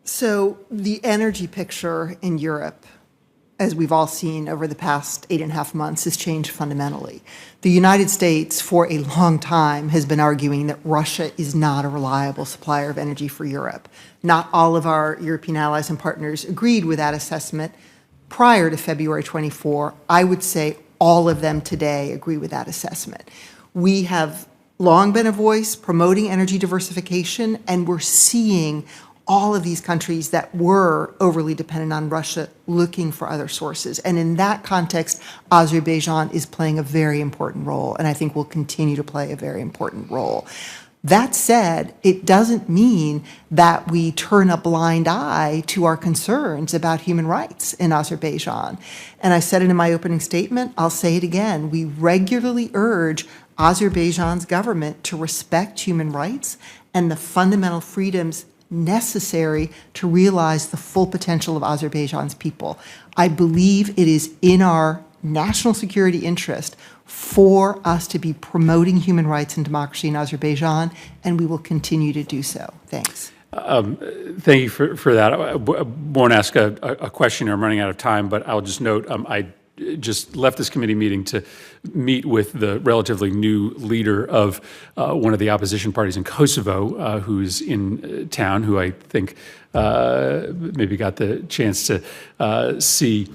So the energy picture in Europe, as we've all seen over the past 8.5 months, has changed fundamentally. The United States, for a long time, has been arguing that Russia is not a reliable supplier of energy for Europe. Not all of our European allies and partners agreed with that assessment prior to February 24. I would say all of them today agree with that assessment. We have long been a voice promoting energy diversification, and we're seeing all of these countries that were overly dependent on Russia looking for other sources. And in that context, Azerbaijan is playing a very important role, and I think will continue to play a very important role. That said, it doesn't mean that we turn a blind eye to our concerns about human rights in Azerbaijan. And I said it in my opening statement, I'll say it again. We regularly urge Azerbaijan's government to respect human rights and the fundamental freedoms necessary to realize the full potential of Azerbaijan's people. I believe it is in our national security interest for us to be promoting human rights and democracy in Azerbaijan, and we will continue to do so. Thanks. Thank you for that. I won't ask a question. I'm running out of time, but I'll just note I just left this committee meeting to meet with the relatively new leader of one of the opposition parties in Kosovo, who's in town, who I think maybe got the chance to see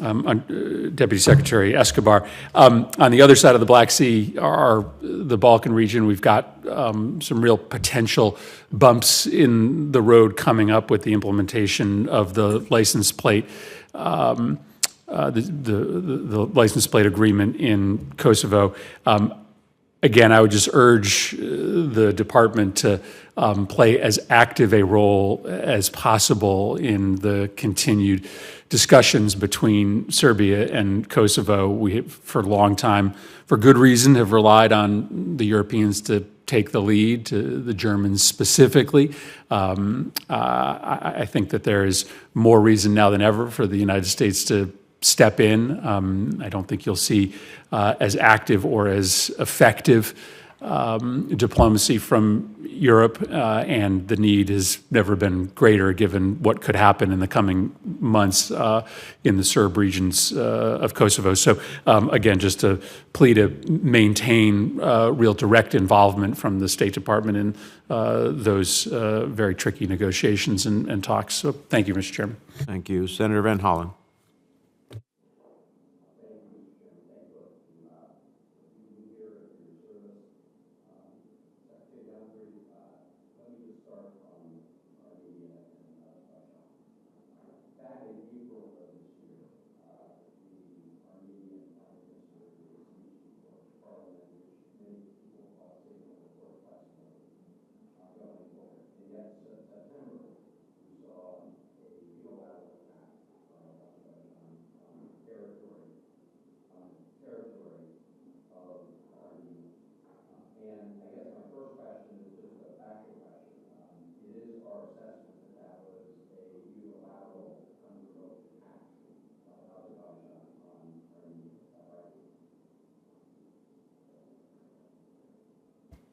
Deputy Secretary Escobar. On the other side of the Black Sea, the Balkan region, we've got some real potential bumps in the road coming up with the implementation of the license plate the license plate agreement in Kosovo. Again, I would just urge the department to play as active a role as possible in the continued discussions between Serbia and Kosovo. We, for a long time, for good reason, have relied on the Europeans to take the lead, to the Germans specifically. I think that there is more reason now than ever for the United States to step in. I don't think you'll see as active or as effective diplomacy from Europe, and the need has never been greater given what could happen in the coming months in the Serb regions of Kosovo. So again, just to plea to maintain real direct involvement from the State Department in those very tricky negotiations and talks. So thank you, Mr. Chairman. Thank you. Senator Van Hollen.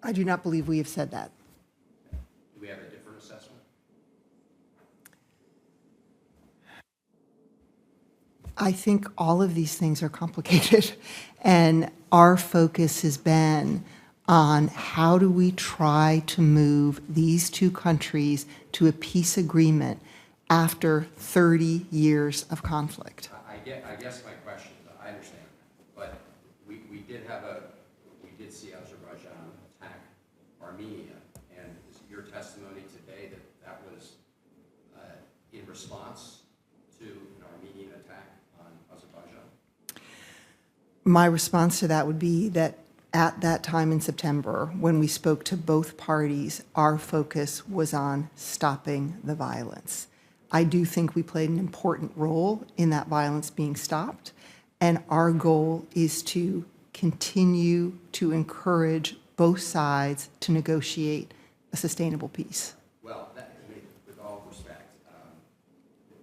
I do not believe we have said that. Do we have a different assessment? I think all of these things are complicated, and our focus has been on how do we try to move these two countries to a peace agreement after 30 years of conflict. I guess my question, I understand, but we did see Azerbaijan attack Armenia, and is your testimony today that was in response to an Armenian attack on Azerbaijan? My response to that would be that at that time in September, when we spoke to both parties, our focus was on stopping the violence. I do think we played an important role in that violence being stopped, and our goal is to continue to encourage both sides to negotiate a sustainable peace. Well, with all respect,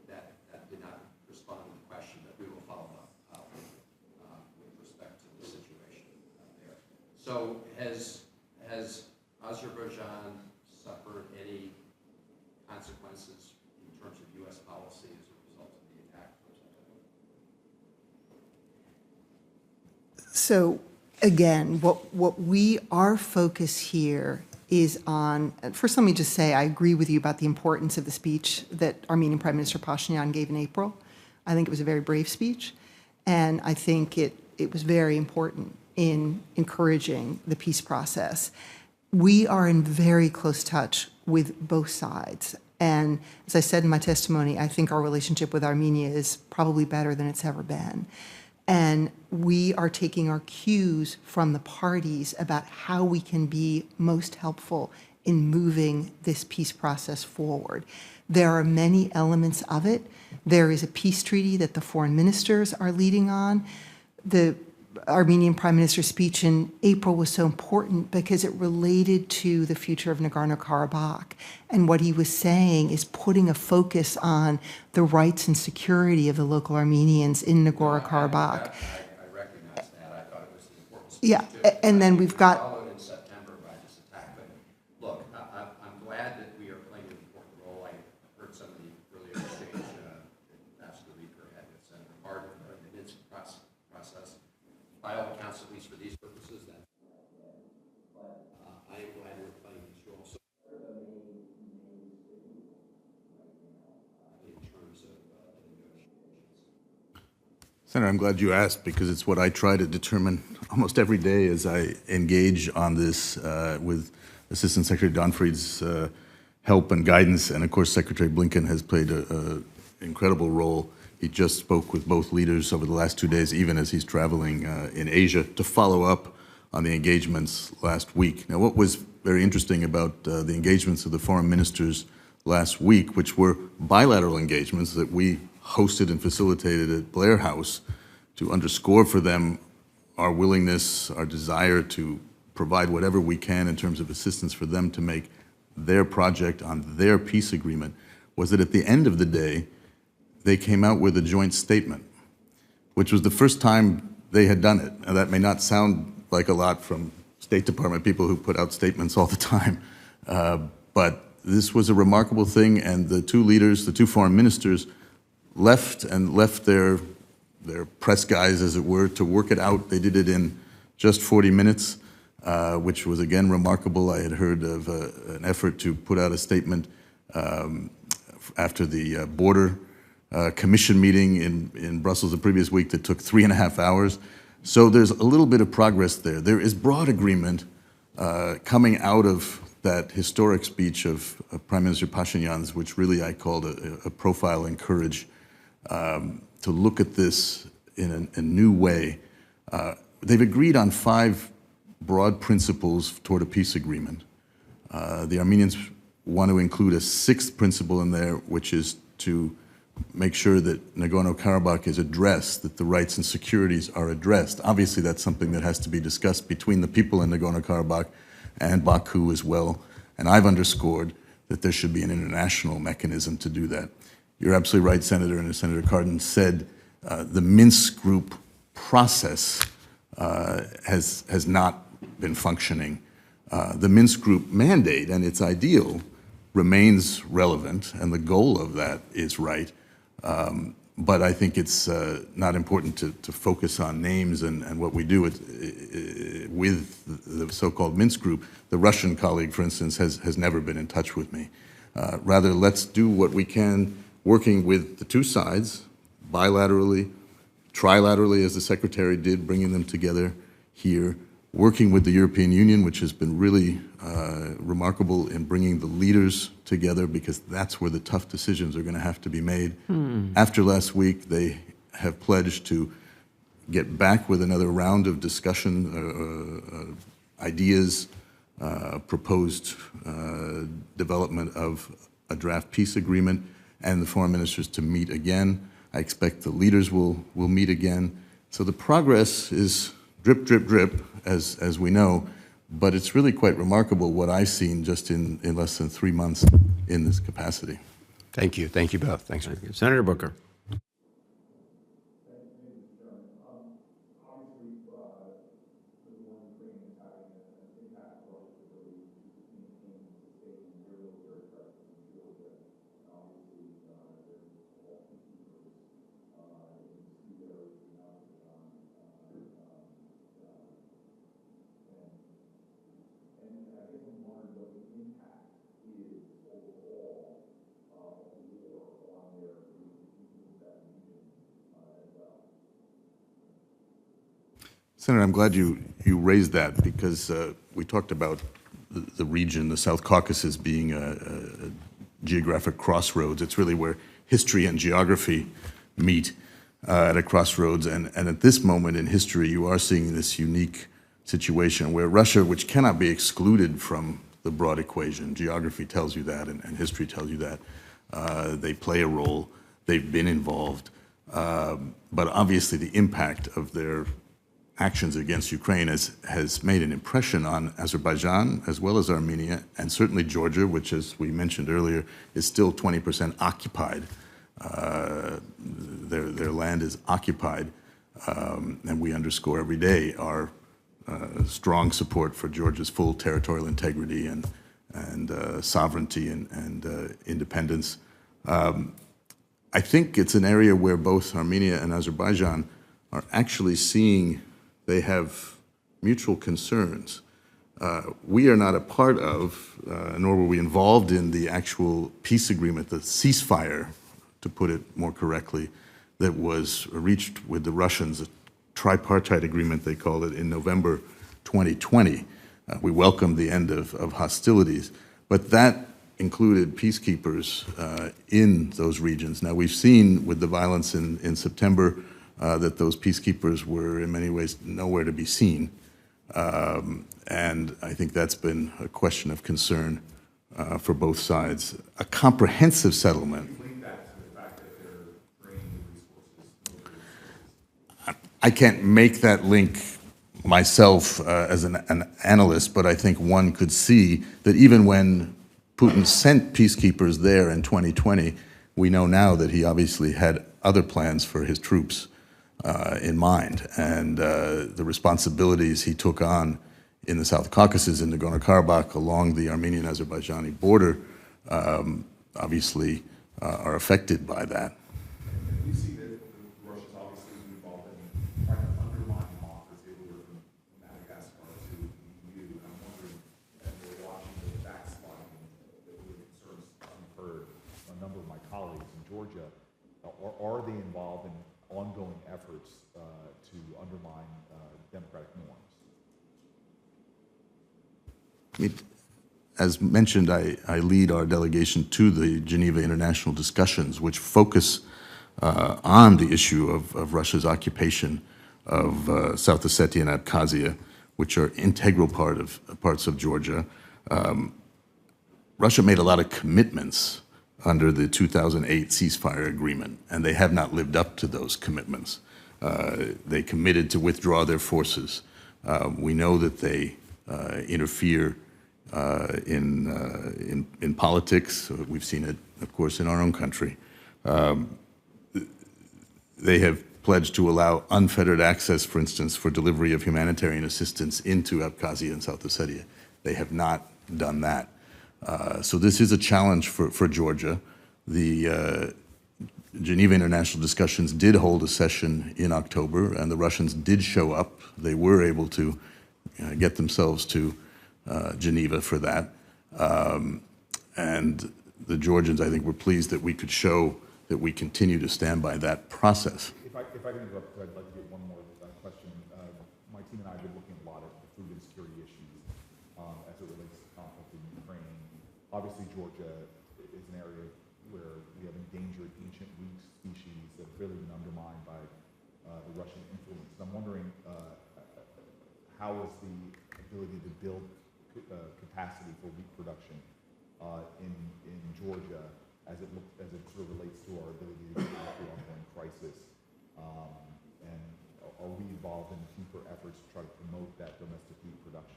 that did not respond to the question, but we will follow up with respect to the situation there. So has Azerbaijan suffered any consequences in terms of U.S. policy as a result of the attack? So again, our focus here is on, first let me just say, I agree with you about the importance of the speech that Armenian Prime Minister Pashinyan gave in April. I think it was a very brave speech, and I think it was very important in encouraging the peace process. We are in very close touch with both sides. And as I said in my testimony, I think our relationship with Armenia is probably better than it's ever been. And we are taking our cues from the parties about how we can be most helpful in moving this peace process forward. There are many elements of it. There is a peace treaty that the foreign ministers are leading on. The Armenian Prime Minister's speech in April was so important because it related to the future of Nagorno-Karabakh. And what he was saying is putting a focus on the rights and security of the local Armenians in Nagorno-Karabakh. I recognize that. I thought it was an important speech, Yeah, too. and then we've got... Followed in September by this attack. But look, I'm glad that we are playing an important role. I heard some of the earlier exchange that Ambassador Reeker had with Senator Hardin during the Minsk process. By all accounts, at least for these purposes, that I am glad we're playing this role. So, in terms of negotiations. Senator, I'm glad you asked because it's what I try to determine almost every day as I engage on this with Assistant Secretary Donfried's help and guidance. And of course, Secretary Blinken has played an incredible role. He just spoke with both leaders over the last 2 days, even as he's traveling in Asia, to follow up on the engagements last week. Now, what was very interesting about the engagements of the foreign ministers last week, which were bilateral engagements that we hosted and facilitated at Blair House to underscore for them our willingness, our desire to provide whatever we can in terms of assistance for them to make their project on their peace agreement, was that at the end of the day, they came out with a joint statement, which was the first time they had done it. Now, that may not sound like a lot from State Department people who put out statements all the time, but this was a remarkable thing, and the two leaders, the two foreign ministers, left their press guys, as it were, to work it out. They did it in just 40 minutes, which was, again, remarkable. I had heard of an effort to put out a statement after the border commission meeting in Brussels the previous week that took 3.5 hours. So there's a little bit of progress there. There is broad agreement coming out of that historic speech of Prime Minister Pashinyan's, which really I called a profile in courage, to look at this in a new way. They've agreed on 5 broad principles toward a peace agreement. The Armenians want to include a 6th principle in there, which is to make sure that Nagorno-Karabakh is addressed, that the rights and securities are addressed. Obviously, that's something that has to be discussed between the people in Nagorno-Karabakh and Baku as well. And I've underscored that there should be an international mechanism to do that. You're absolutely right, Senator, and as Senator Cardin said, the Minsk group process has not been functioning The Minsk Group mandate and its ideal remains relevant, and the goal of that is right. But I think it's not important to focus on names and what we do with the so-called Minsk Group. The Russian colleague, for instance, has never been in touch with me. Rather, let's do what we can, working with the two sides, bilaterally, trilaterally, as the Secretary did, bringing them together here, working with the European Union, which has been really remarkable in bringing the leaders together, because that's where the tough decisions are going to have to be made. After last week, they have pledged to get back with another round of discussion, ideas, proposed development of a draft peace agreement, and the foreign ministers to meet again. I expect the leaders will meet again. So the progress is drip, drip, drip, as we know, but it's really quite remarkable what I've seen just in less than 3 months in this capacity. Thank you. Thank you both. Thanks. Senator Booker. Senator, I'm glad you raised that, because we talked about the region, the South Caucasus, being a geographic crossroads. It's really where history and geography meet at a crossroads. And at this moment in history, you are seeing this unique situation where Russia, which cannot be excluded from the broad equation, geography tells you that, and history tells you that, they play a role, they've been involved, but obviously the impact of their actions against Ukraine has made an impression on Azerbaijan as well as Armenia, and certainly Georgia, which, as we mentioned earlier, is still 20% occupied. Their land is occupied, and we underscore every day our strong support for Georgia's full territorial integrity and sovereignty and independence. I think it's an area where both Armenia and Azerbaijan are actually seeing they have mutual concerns. We are not a part of, nor were we involved in the actual peace agreement, the ceasefire, to put it more correctly, that was reached with the Russians, a tripartite agreement, they called it, in November 2020. We welcomed the end of hostilities, but that included peacekeepers in those regions. Now, we've seen with the violence in September that those peacekeepers were in many ways nowhere to be seen. And I think that's been a question of concern for both sides. A comprehensive settlement. I can't make that link myself as an analyst, but I think one could see that even when Putin sent peacekeepers there in 2020, we know now that he obviously had other plans for his troops in mind, and the responsibilities he took on in the South Caucasus, in Nagorno-Karabakh, along the Armenian-Azerbaijani border, obviously are affected by that. We see that Russia's obviously involved in trying to undermine democracy from Madagascar to the EU. And I'm wondering, as we're watching the backsliding that really concerns I've heard a number of my colleagues in Georgia, are they involved in ongoing efforts to undermine democratic norms? As mentioned, I lead our delegation to the Geneva International Discussions, which focus on the issue of Russia's occupation of South Ossetia and Abkhazia, which are integral parts of Georgia. Russia made a lot of commitments under the 2008 ceasefire agreement, and they have not lived up to those commitments. They committed to withdraw their forces. We know that they interfere in politics. We've seen it, of course, in our own country. They have pledged to allow unfettered access, for instance, for delivery of humanitarian assistance into Abkhazia and South Ossetia. They have not done that. So this is a challenge for Georgia. The Geneva International Discussions did hold a session in October, and the Russians did show up. They were able to get themselves to Geneva for that. And the Georgians, I think, were pleased that we could show that we continue to stand by that process. If I can interrupt, I'd like to get one more question. My team and I have been looking a lot at the food insecurity issues as it relates to conflict in Ukraine. Obviously, Georgia is an area where we have endangered ancient weak species that have really been undermined by the Russian influence. And I'm wondering, how is the ability to build capacity for wheat production in Georgia as it sort of relates to our ability to get through the ongoing crisis? And are we involved in deeper efforts to try to promote that domestic wheat production?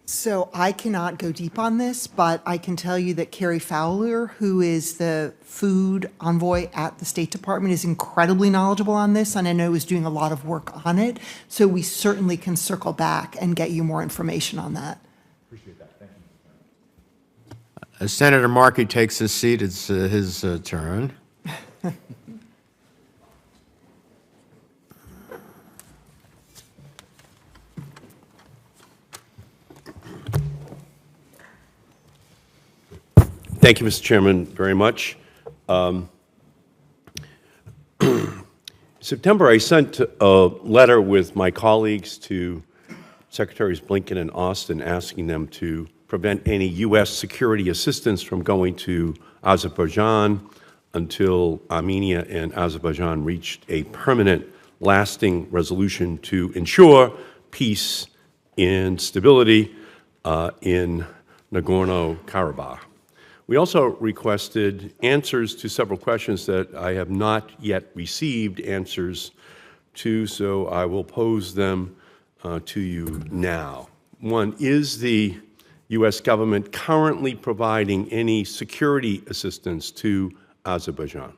So I cannot go deep on this, but I can tell you that Carrie Fowler, who is the food envoy at the State Department, is incredibly knowledgeable on this, and I know is doing a lot of work on it. So we certainly can circle back and get you more information on that. Appreciate that. Thank you, Mr. Chairman. As Senator Markey takes his seat, it's his turn. Thank you, Mr. Chairman, very much. September, I sent a letter with my colleagues to Secretaries Blinken and Austin asking them to prevent any U.S. security assistance from going to Azerbaijan until Armenia and Azerbaijan reached a permanent, lasting resolution to ensure peace and stability in Nagorno-Karabakh. We also requested answers to several questions that I have not yet received answers to, so I will pose them to you now. One, is the U.S. government currently providing any security assistance to Azerbaijan?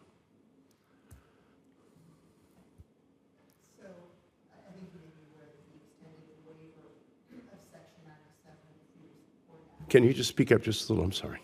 So I think you may be aware that we extended the waiver of Section 907 of the Freedom Support Act. Can you just speak up just a little? I'm sorry.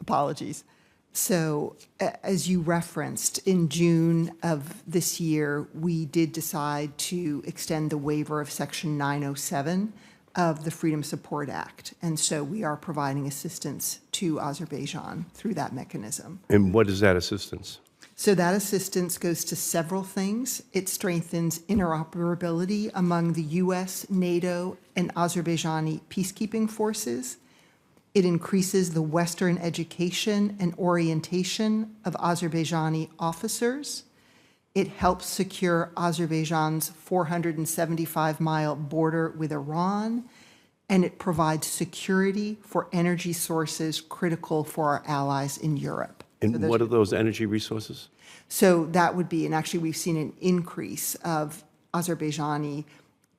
Apologies. So as you referenced, in June of this year, we did decide to extend the waiver of Section 907 of the Freedom Support Act. And so we are providing assistance to Azerbaijan through that mechanism. And what is that assistance? So that assistance goes to several things. It strengthens interoperability among the U.S., NATO, and Azerbaijani peacekeeping forces. It increases the Western education and orientation of Azerbaijani officers. It helps secure Azerbaijan's 475-mile border with Iran, and it provides security for energy sources critical for our allies in Europe. And what are those energy resources? So that would be, and actually we've seen an increase of Azerbaijani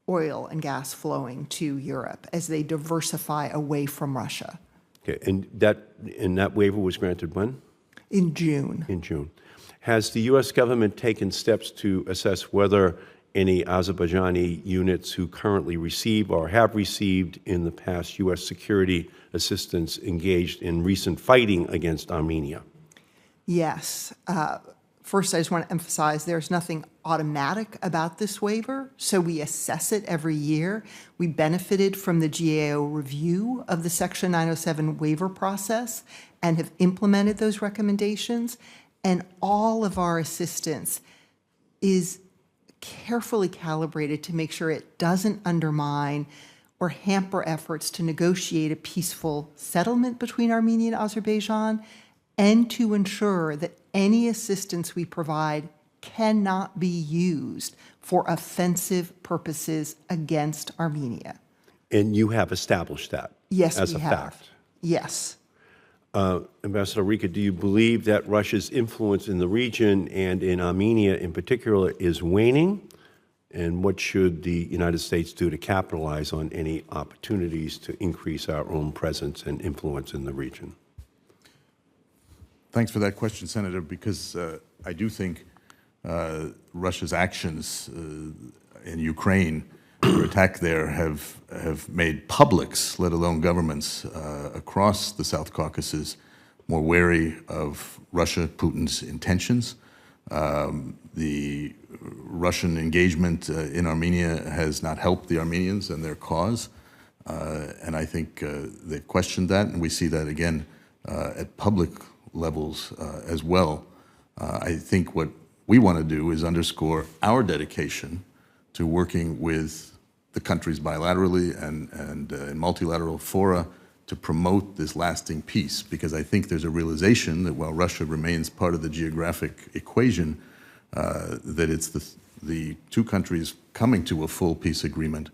oil and gas flowing to Europe as they diversify away from Russia. Okay, and that waiver was granted when? In June. In June. Has the U.S. government taken steps to assess whether any Azerbaijani units who currently receive or have received in the past U.S. security assistance engaged in recent fighting against Armenia? Yes. First, I just want to emphasize there's nothing automatic about this waiver, so we assess it every year. We benefited from the GAO review of the Section 907 waiver process and have implemented those recommendations, and all of our assistance is carefully calibrated to make sure it doesn't undermine or hamper efforts to negotiate a peaceful settlement between Armenia and Azerbaijan, and to ensure that any assistance we provide cannot be used for offensive purposes against Armenia. And you have established that? Yes, as we a have. fact? Yes. Ambassador Rika, do you believe that Russia's influence in the region and in Armenia in particular is waning? And what should the United States do to capitalize on any opportunities to increase our own presence and influence in the region? Thanks for that question, Senator, because I do think Russia's actions in Ukraine under attack there have made publics, let alone governments, across the South Caucasus more wary of Russia, Putin's intentions. The Russian engagement in Armenia has not helped the Armenians and their cause, and I think they've questioned that, and we see that again at public levels as well. I think what we want to do is underscore our dedication to working with the countries bilaterally and in multilateral fora to promote this lasting peace, because I think there's a realization that while Russia remains part of the geographic equation, that it's the two countries coming to a full peace agreement,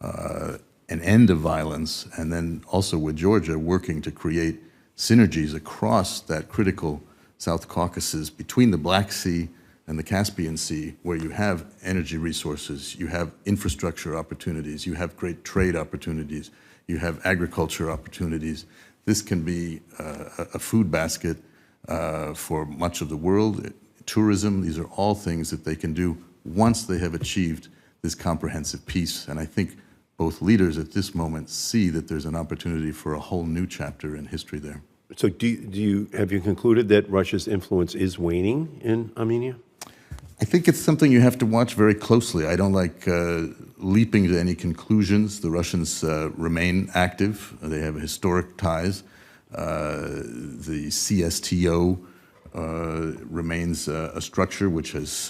an end of violence, and then also with Georgia working to create synergies across that critical South Caucasus between the Black Sea and the Caspian Sea, where you have energy resources, you have infrastructure opportunities, you have great trade opportunities, you have agriculture opportunities. This can be a food basket for much of the world. Tourism, these are all things that they can do once they have achieved this comprehensive peace. And I think both leaders at this moment see that there's an opportunity for a whole new chapter in history there. So have you concluded that Russia's influence is waning in Armenia? I think it's something you have to watch very closely. I don't like leaping to any conclusions. The Russians remain active. They have historic ties. The CSTO remains a structure which has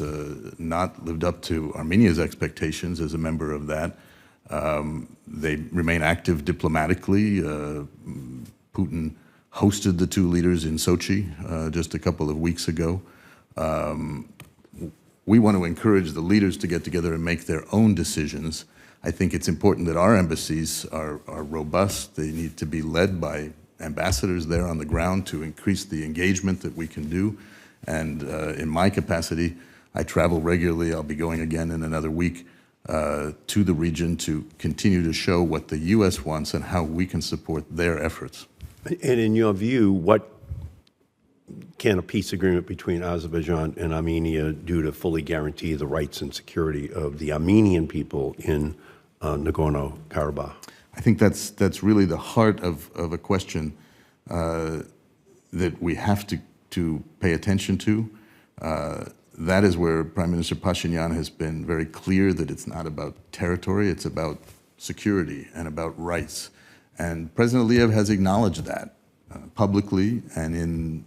not lived up to Armenia's expectations as a member of that. They remain active diplomatically. Putin hosted the two leaders in Sochi just a couple of weeks ago. We want to encourage the leaders to get together and make their own decisions. I think it's important that our embassies are robust. They need to be led by ambassadors there on the ground to increase the engagement that we can do. And in my capacity, I travel regularly. I'll be going again in another week to the region to continue to show what the U.S. wants and how we can support their efforts. And in your view, what can a peace agreement between Azerbaijan and Armenia do to fully guarantee the rights and security of the Armenian people in Nagorno-Karabakh? I think that's really the heart of a question that we have to pay attention to. That is where Prime Minister Pashinyan has been very clear that it's not about territory, it's about security and about rights. And President Aliyev has acknowledged that publicly and in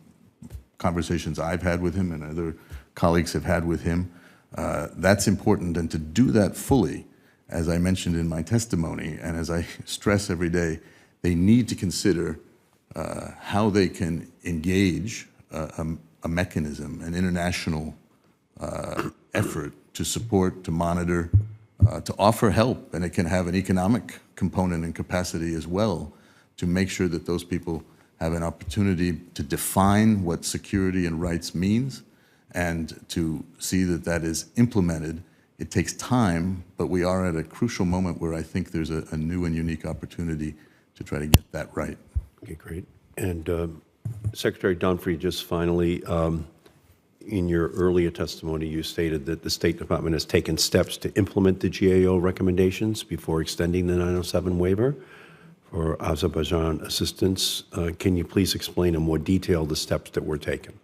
conversations I've had with him and other colleagues have had with him. That's important, and to do that fully, as I mentioned in my testimony, and as I stress every day, they need to consider how they can engage a mechanism, an international effort to support, to monitor, to offer help, and it can have an economic component and capacity as well, to make sure that those people have an opportunity to define what security and rights means and to see that that is implemented. It takes time, but we are at a crucial moment where I think there's a new and unique opportunity to try to get that right. Okay, great. And Secretary Donfrey, just finally, in your earlier testimony, you stated that the State Department has taken steps to implement the GAO recommendations before extending the 907 waiver for Azerbaijan assistance. Can you please explain in more detail the steps that were taken?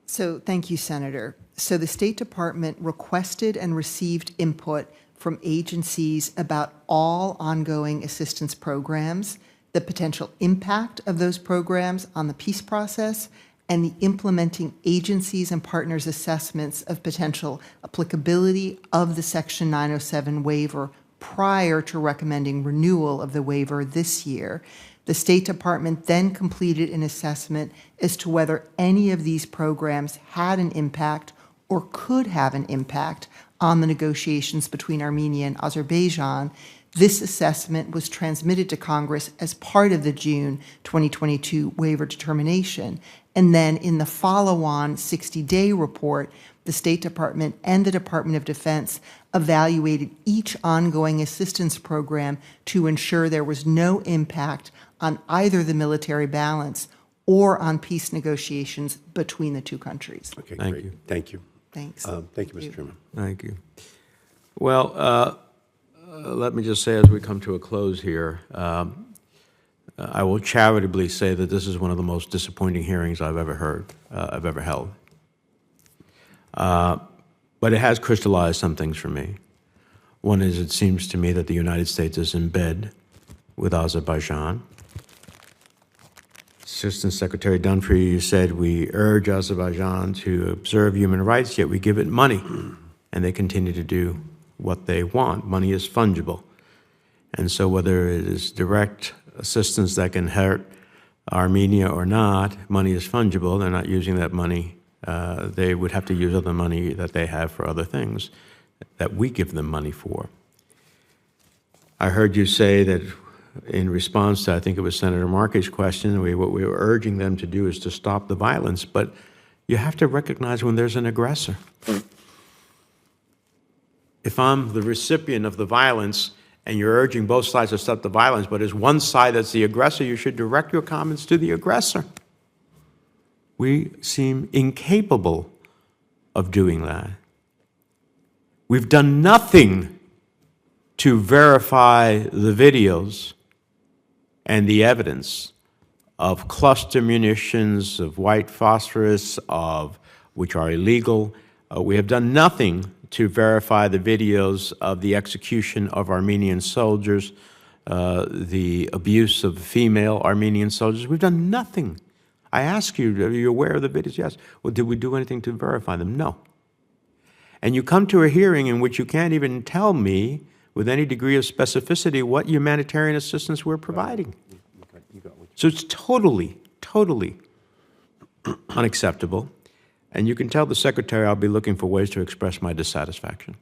So thank you, Senator. So the State Department requested and received input from agencies about all ongoing assistance programs, the potential impact of those programs on the peace process, and the implementing agencies and partners' assessments of potential applicability of the Section 907 waiver prior to recommending renewal of the waiver this year. The State Department then completed an assessment as to whether any of these programs had an impact or could have an impact on the negotiations between Armenia and Azerbaijan. This assessment was transmitted to Congress as part of the June 2022 waiver determination. And then in the follow-on 60-day report, the State Department and the Department of Defense evaluated each ongoing assistance program to ensure there was no impact on either the military balance or on peace negotiations between the two countries. Okay, Thank great. you. Thank you. Thanks. Thank you, Mr. Chairman. Thank you. Well, let me just say as we come to a close here, I will charitably say that this is one of the most disappointing hearings I've ever held. But it has crystallized some things for me. One is it seems to me that the United States is in bed with Azerbaijan. Assistant Secretary Dunphy said we urge Azerbaijan to observe human rights, yet we give it money, and they continue to do what they want. Money is fungible. And so whether it is direct assistance that can hurt Armenia or not, money is fungible. They're not using that money. They would have to use other money that they have for other things that we give them money for. I heard you say that in response to, I think it was Senator Markey's question, what we were urging them to do is to stop the violence, but you have to recognize when there's an aggressor. If I'm the recipient of the violence and you're urging both sides to stop the violence, but there's one side that's the aggressor, you should direct your comments to the aggressor. We seem incapable of doing that. We've done nothing to verify the videos and the evidence of cluster munitions, of white phosphorus, which are illegal. We have done nothing to verify the videos of the execution of Armenian soldiers, the abuse of female Armenian soldiers. We've done nothing. I ask you, are you aware of the videos? Yes. Well, did we do anything to verify them? No. And you come to a hearing in which you can't even tell me with any degree of specificity what humanitarian assistance we're providing. So it's totally, totally unacceptable. And you can tell the Secretary I'll be looking for ways to express my dissatisfaction.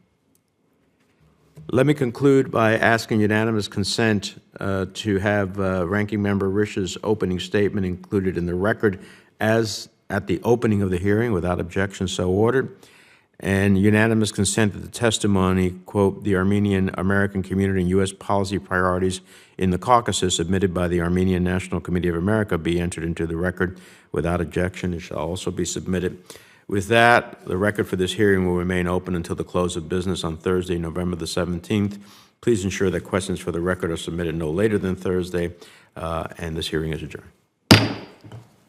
Let me conclude by asking unanimous consent to have Ranking Member Rish's opening statement included in the record as at the opening of the hearing without objection so ordered, and unanimous consent that the testimony, quote, the Armenian American community and U.S. policy priorities in the Caucasus submitted by the Armenian National Committee of America be entered into the record without objection. It shall also be submitted. With that, the record for this hearing will remain open until the close of business on Thursday, November the 17th. Please ensure that questions for the record are submitted no later than Thursday, and this hearing is adjourned.